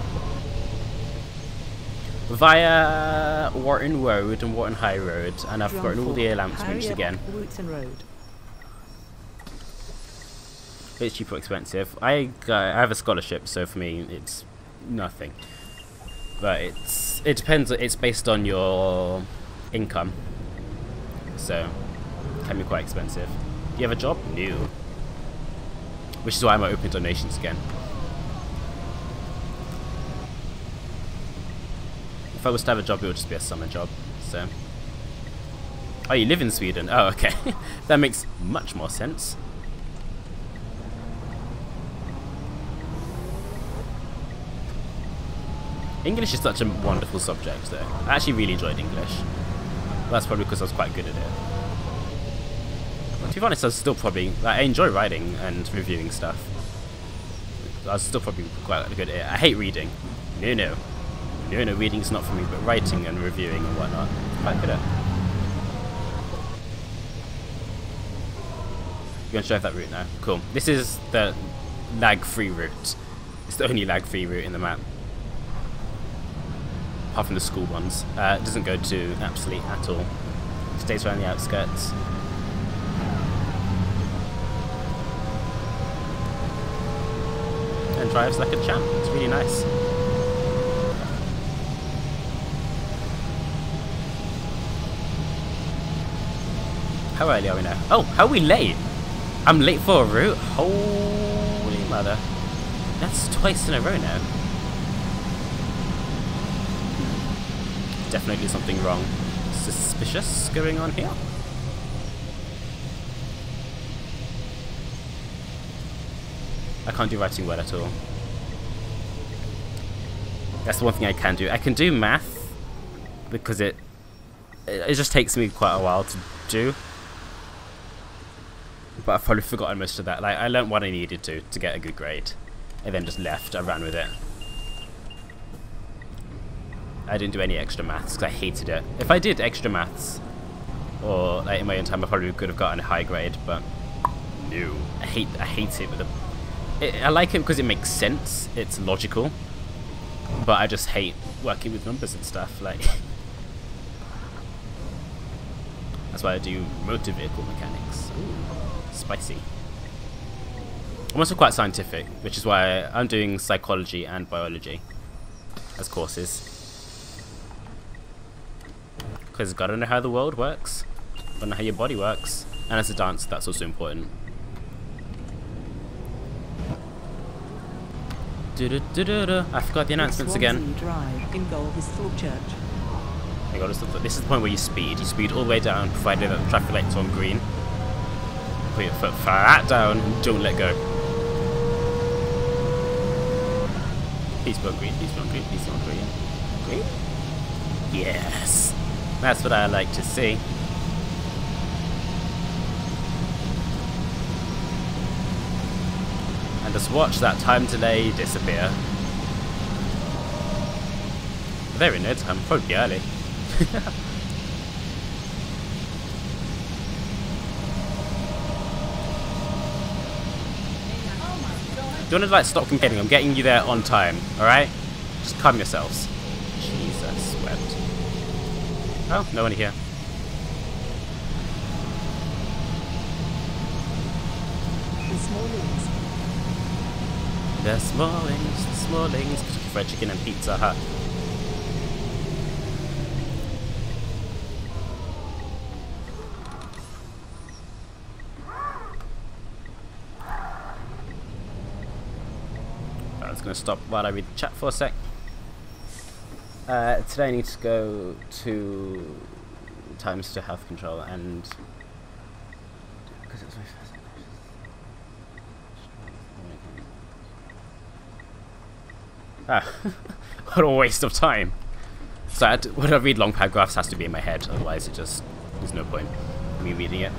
via Wharton Road and Wharton High Road, and I've forgotten all the lamps routes again. Road. It's cheap or expensive. I have a scholarship, so for me it's nothing. But it depends. It's based on your income, so it can be quite expensive. Do you have a job? No. Which is why I'm open donations again. If I was to have a job, it would just be a summer job. So. Oh, you live in Sweden? Oh, okay. That makes much more sense. English is such a wonderful subject, though. I actually really enjoyed English. That's probably because I was quite good at it. But to be honest, I was still probably... Like, I enjoy writing and reviewing stuff. I was still probably quite good at it. I hate reading. No, reading's not for me, but writing and reviewing and whatnot, I'm quite good at. You're going to drive that route now? Cool. This is the lag-free route. It's the only lag-free route in the map. Apart from the school ones. It doesn't go to Apsley at all. It stays around the outskirts. And drives like a champ. It's really nice. How early are we now? Oh, how are we late? I'm late for a route? Holy mother. That's twice in a row now. Definitely something wrong. Suspicious going on here. I can't do writing well at all. That's the one thing I can do. I can do math because it just takes me quite a while to do. But I've probably forgotten most of that. Like, I learnt what I needed to get a good grade. and then just left. I ran with it. I didn't do any extra maths because I hated it. If I did extra maths, or like in my own time, I probably could have gotten a high grade, but no. I hate it with I like it because it makes sense, it's logical, but I just hate working with numbers and stuff, like. That's why I do motor vehicle mechanics. Ooh, spicy. I'm also quite scientific, which is why I'm doing psychology and biology as courses. Because you've got to know how the world works, got to know how your body works, and as a dancer, that's also important. I forgot the announcements again. Drive in Goldthorpe Church. Oh God, this is the point where you speed. You speed all the way down, provided that the traffic lights are on green. Put your foot flat down and don't let go. Please be on green, please be on green, please be on green. Green? Yes. That's what I like to see. And just watch that time delay disappear. They're in no time, probably early. Do you want to like stop complaining? I'm getting you there on time, alright? Just calm yourselves. Jesus wept. Oh, no one here. The Smallings, fried chicken and Pizza Hut. I was going to stop while I read the chat for a sec. Today I need to go to Times to Health Control and because it's my first what a waste of time. So when I read long paragraphs, it has to be in my head, otherwise there's no point in me reading it.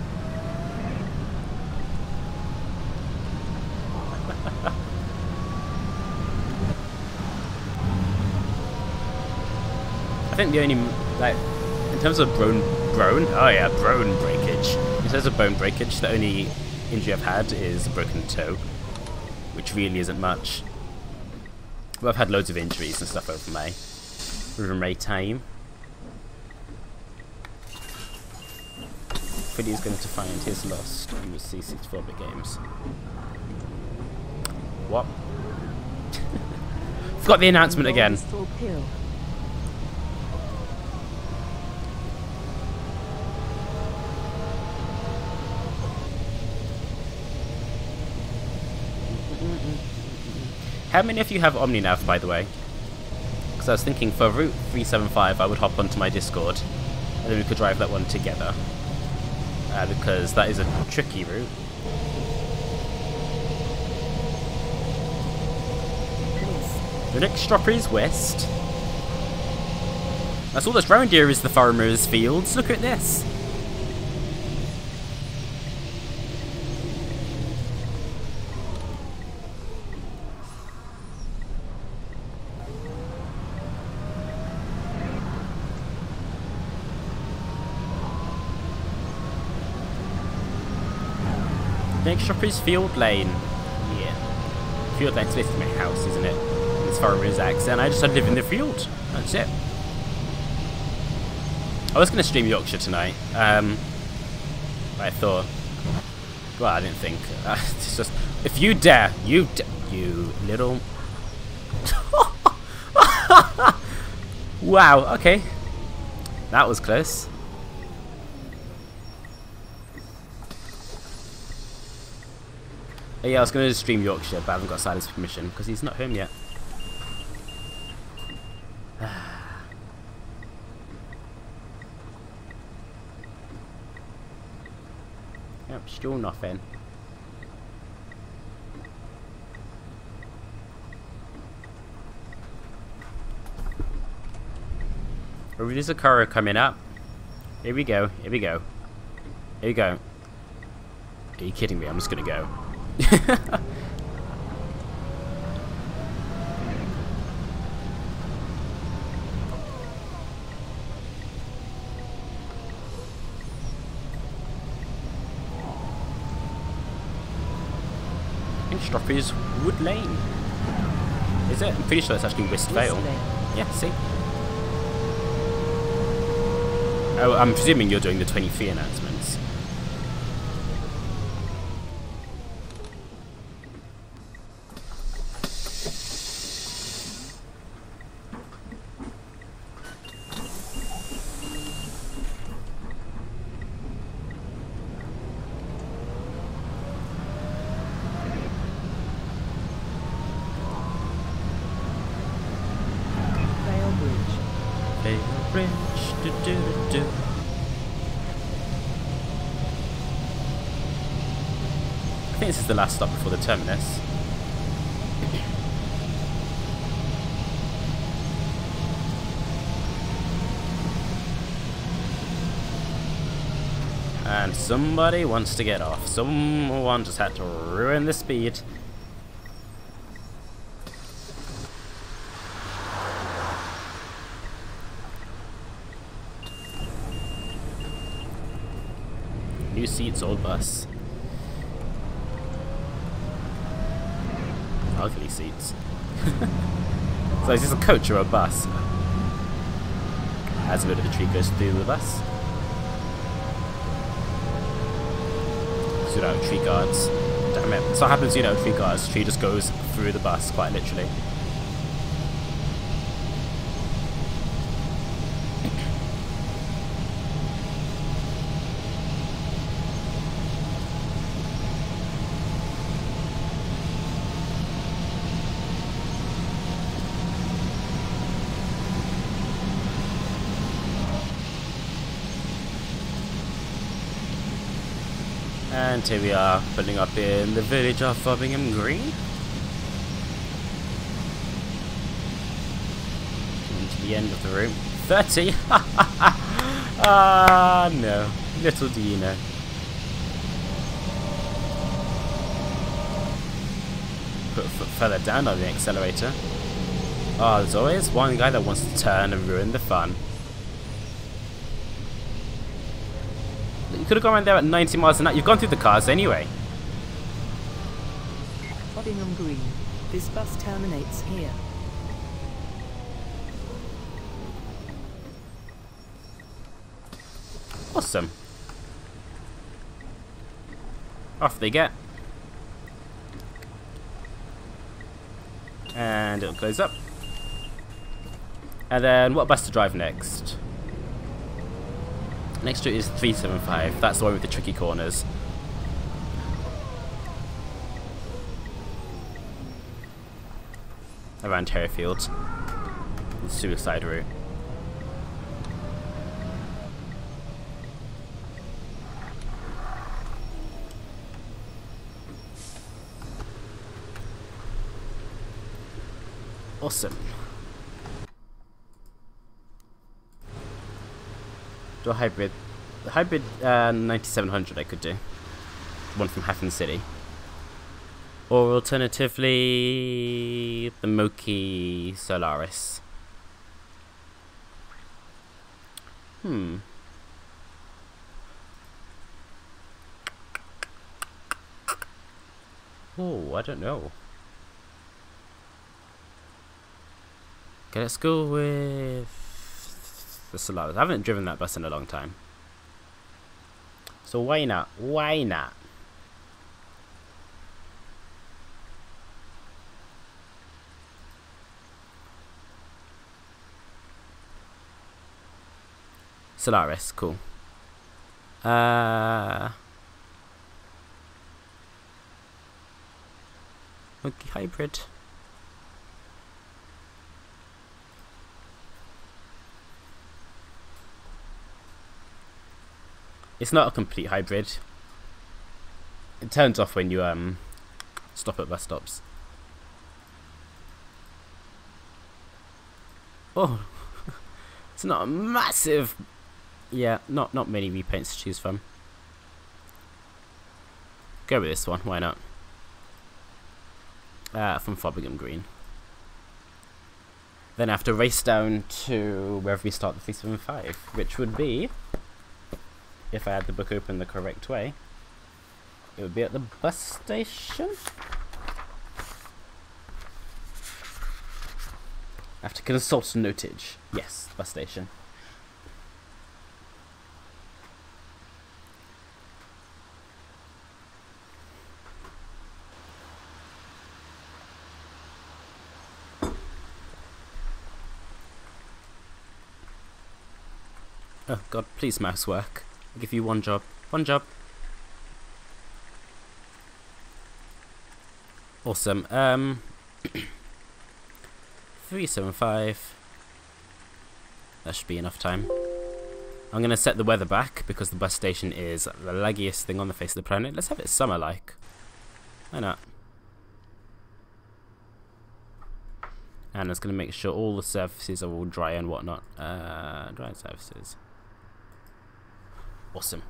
I think the only, like, in terms of bone breakage. In terms of bone breakage, the only injury I've had is a broken toe, which really isn't much. But I've had loads of injuries and stuff over my time. Freddie's going to find his lost in the C64-bit games. What? Forgot the announcement again. How many of you have OmniNav, by the way? Because I was thinking for Route 375 I would hop onto my Discord and then we could drive that one together. Because that is a tricky route. The next stop is west. That's all that's round here is the farmers' fields. Look at this. Next stop is Field Lane. Yeah. Field Lane's basically my house, isn't it? As far as accent, I just live in the field. That's it. I was going to stream Yorkshire tonight. But I thought... Well, I didn't think. It's just... If you dare, you little... Wow, okay. That was close. Yeah, I was going to stream Yorkshire, but I haven't got Silas' permission because he's not home yet. Yep, still nothing. There's a car coming up. Here we go, here we go. Here we go. Are you kidding me? I'm just going to go. Strophy's Wood Lane. Is it? I'm pretty sure it's actually Westvale. Lane. Yeah, see? Oh, I'm presuming you're doing the 23 announcements. Vale Bridge. Vale Bridge, do. I think this is the last stop before the terminus. And somebody wants to get off. Someone just had to ruin the speed. New seats, old bus. Ugly seats. So is this a coach or a bus? As a bit of a tree goes through the bus. Without tree guards. Damn it. So what happens, you know, tree guards. Tree just goes through the bus, quite literally. And here we are, pulling up in the village of Bowdenham Green. Coming to the end of the room. 30! Ah, no. Little do you know. Put a foot further down on the accelerator. Oh, there's always one guy that wants to turn and ruin the fun. You could have gone around there at 90 miles an hour. You've gone through the cars anyway. Bowdenham Green. This bus terminates here. Awesome. Off they get. And it'll close up. And then what bus to drive next? Next to it is 375. That's the one with the tricky corners. Around Hereford. The suicide route. Awesome. Do a hybrid. The hybrid 9700 I could do. One from Hafen City. Or alternatively, the Moki Solaris. Oh, I don't know. Okay, let's go with the Solaris. I haven't driven that bus in a long time. So why not? Why not? Solaris, cool. Okay, hybrid. It's not a complete hybrid. It turns off when you stop at bus stops. Oh, it's not a massive. Yeah, not many repaints to choose from. Go with this one. Why not? From Bowdenham Green. Then I have to race down to wherever we start the 375, which would be, if I had the book open the correct way, it would be at the bus station. I have to consult notage. Yes, bus station. Oh god, please mouse work. I'll give you one job. One job. Awesome. 375. That should be enough time. I'm going to set the weather back because the bus station is the laggiest thing on the face of the planet. Let's have it summer-like. Why not? And it's going to make sure all the surfaces are all dry and whatnot. Dry surfaces. Awesome.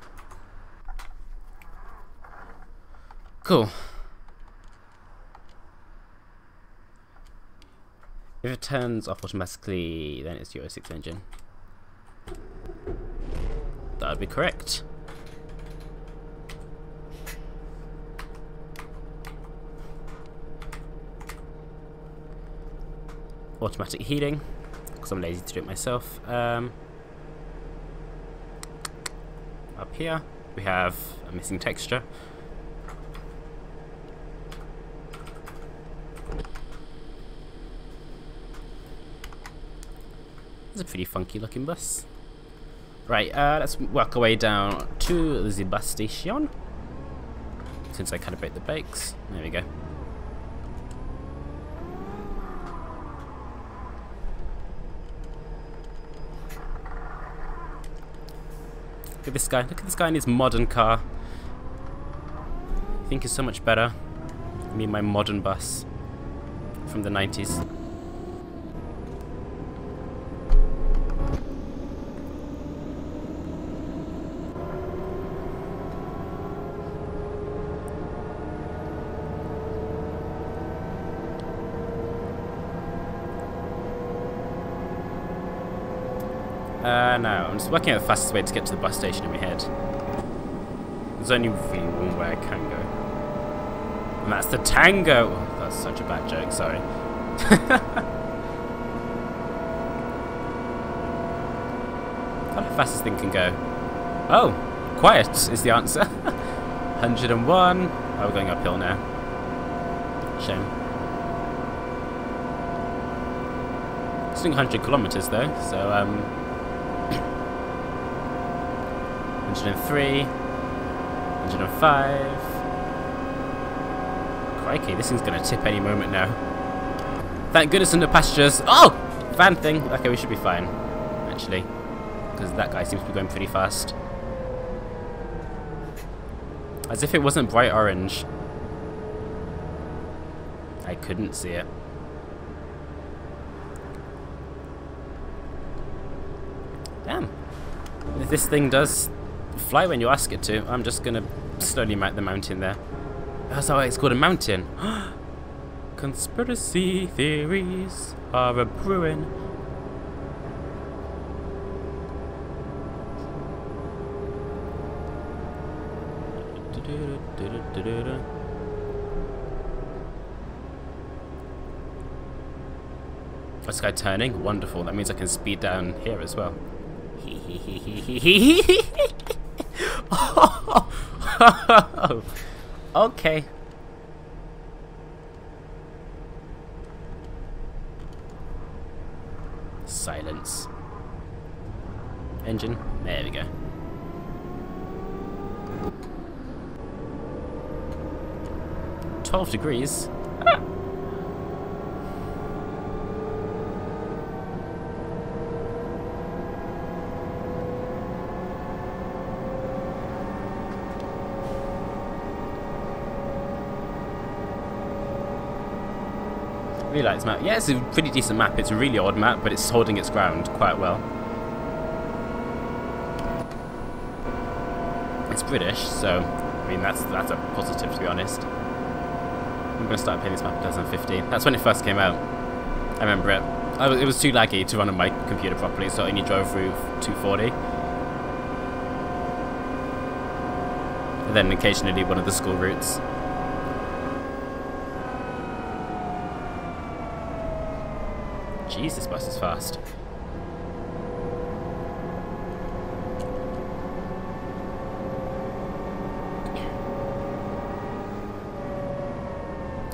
Cool. If it turns off automatically, then it's your 06 engine. That would be correct. Automatic heating, because I'm lazy to do it myself. Up here, we have a missing texture. It's a pretty funky looking bus. Right, let's work our way down to the bus station. Since I calibrate the brakes. There we go. Look at this guy. Look at this guy in his modern car. I think he's so much better. I mean, my modern bus from the 90s. No, I'm just working out the fastest way to get to the bus station in my head. There's only really one way I can go. And that's the Tango! Oh, that's such a bad joke, sorry. How the fastest thing can go? Oh! Quiet is the answer. 101. Oh, we're going uphill now. Shame. It's doing 100 kilometers though, so 103, 105. Crikey, this thing's gonna tip any moment now. Thank goodness in the pastures. Oh! Fan thing. Okay, we should be fine, actually. Because that guy seems to be going pretty fast. As if it wasn't bright orange. I couldn't see it. Damn. If this thing does fly when you ask it to, I'm just gonna slowly mount the mountain there. That's why it's called a mountain. Conspiracy theories are a brewing. This guy turning, wonderful. That means I can speed down here as well. Oh, okay. Silence. Engine. There we go. 12 degrees. Ah. Really like this map. Yeah, it's a pretty decent map. It's a really odd map, but it's holding its ground quite well. It's British, so I mean that's a positive, to be honest. I'm going to start playing this map in 2015. That's when it first came out. I remember it. It was too laggy to run on my computer properly, so I only drove through 240. And then occasionally one of the school routes. Jeez, this bus is fast.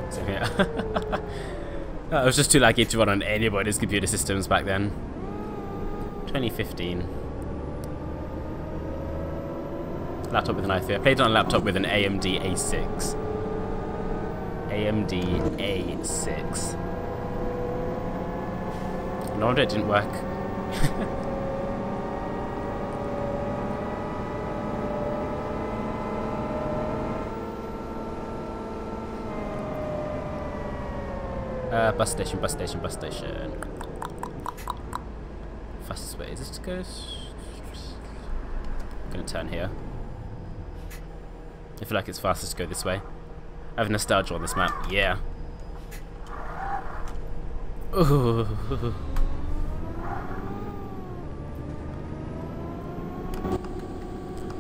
Same here. Oh, it was just too laggy to run on anybody's computer systems back then. 2015. Laptop with an i3. I played it on a laptop with an AMD A6. AMD A6. No wonder it didn't work. Bus station, bus station, bus station. Fastest way. Is this to go? I'm gonna turn here. I feel like it's fastest to go this way. I have nostalgia on this map. Yeah. Ooh.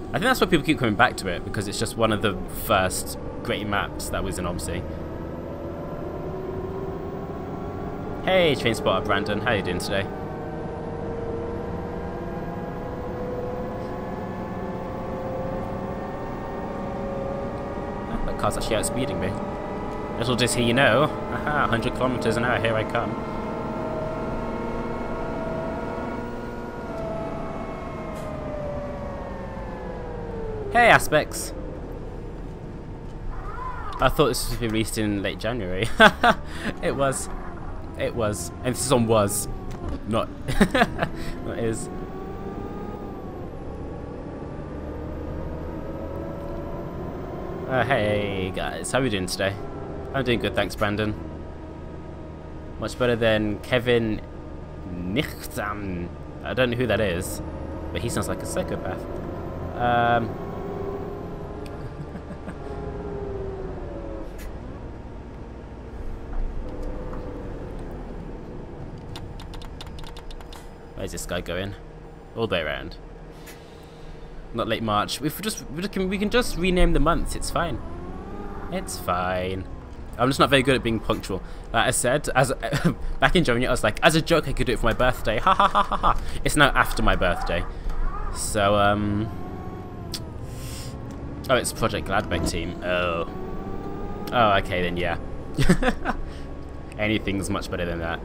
I think that's why people keep coming back to it, because it's just one of the first great maps that was in OMSI. Hey, train spotter Brandon, how you doing today? Oh, that car's actually outspeeding me. Little does he know. Aha, 100 kilometers an hour, here I come. Hey, Aspects. I thought this was released in late January. It was. It was. Emphasis on was. Not. Not is. Hey guys, how are we doing today? I'm doing good, thanks Brandon. Much better than Kevin Nichtam. I don't know who that is, but he sounds like a psychopath. Where's this guy going? All the way around. Not late March. We can just rename the months. It's fine. It's fine. I'm just not very good at being punctual. Like I said, as back in January, I was like, as a joke, I could do it for my birthday. Ha ha ha ha ha. It's now after my birthday. So oh, it's Project Gladbeck team. Oh. Oh, okay then. Yeah. Anything's much better than that.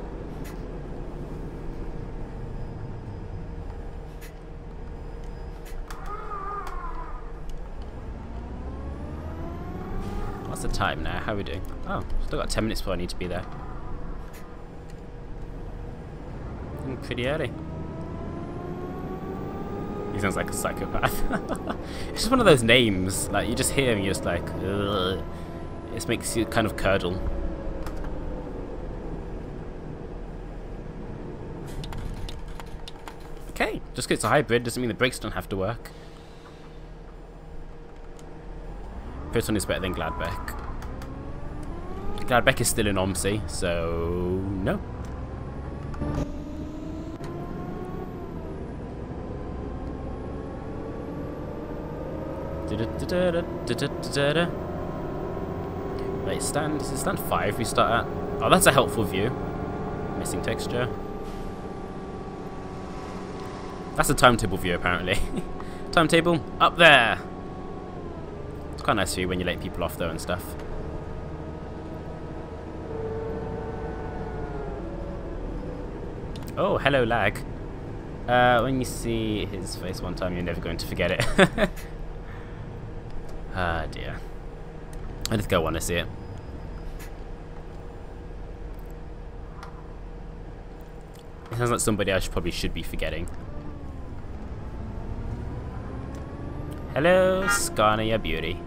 What's the time now? How are we doing? Oh, still got 10 minutes before I need to be there. Pretty early. He sounds like a psychopath. It's just one of those names, like you just hear and you're just like, ugh. It makes you kind of curdle. Okay, just because it's a hybrid doesn't mean the brakes don't have to work. Proton is better than Gladbeck. Gladbeck is still in OMSI, so no. Wait, stand. Is it stand 5 we start at? Oh, that's a helpful view. Missing texture. That's a timetable view, apparently. Timetable up there. It's quite nice for you when you let people off though and stuff. Oh, hello lag. When you see his face one time, you're never going to forget it. Ah dear. I just go want to see it. It sounds like somebody I probably should be forgetting. Hello, Scania beauty.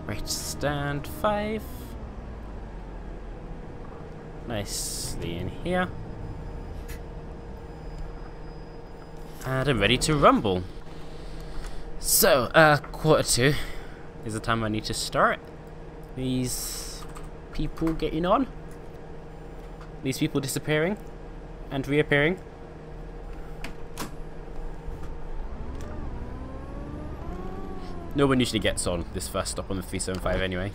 Right, stand 5. Nicely in here. And I'm ready to rumble. So, 1:45 is the time I need to start. These people getting on. These people disappearing and reappearing. No one usually gets on this first stop on the 375 anyway.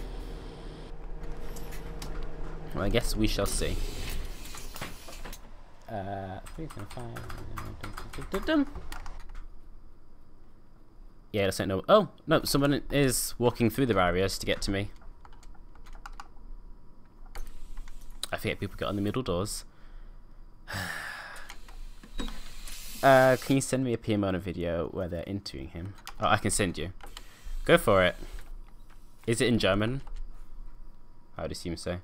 Well, I guess we shall see. 375. Yeah, let's no. Oh no, someone is walking through the barriers to get to me. I forget people get on the middle doors. Can you send me a PM on a video where they're interviewing him? Oh, I can send you. Go for it. Is it in German? I would assume so.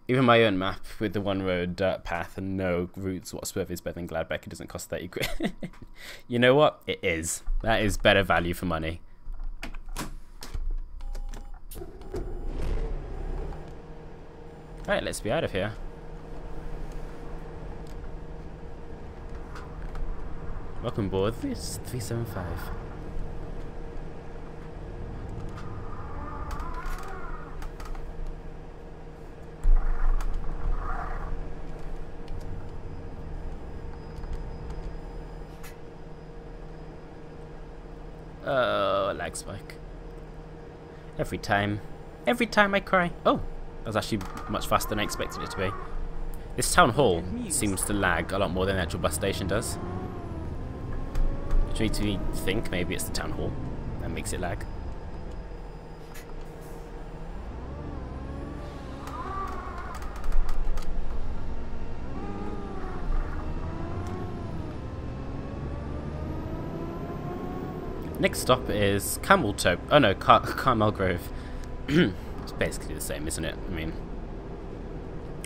Even my own map with the one road dirt path and no routes whatsoever is better than Gladbeck. It doesn't cost 30 quid. You know what? It is. That is better value for money. Alright, let's be out of here. Welcome aboard. This is 375. Oh, lag spike. Every time I cry. Oh, that was actually much faster than I expected it to be. This town hall seems to lag a lot more than the actual bus station does. Which makes me think maybe it's the town hall that makes it lag. Next stop is Camel Toe. Oh no, Carmel Grove. It's basically the same, isn't it? I mean,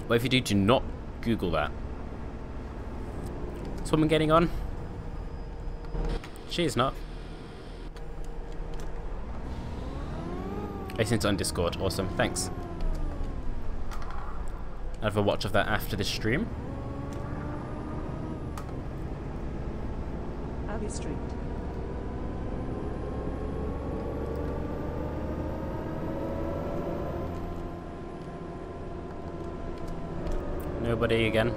what if you do not Google that? Is woman getting on? She is not. I sent it on Discord. Awesome, thanks. I'll have a watch of that after this stream. Abbey Street. Nobody again.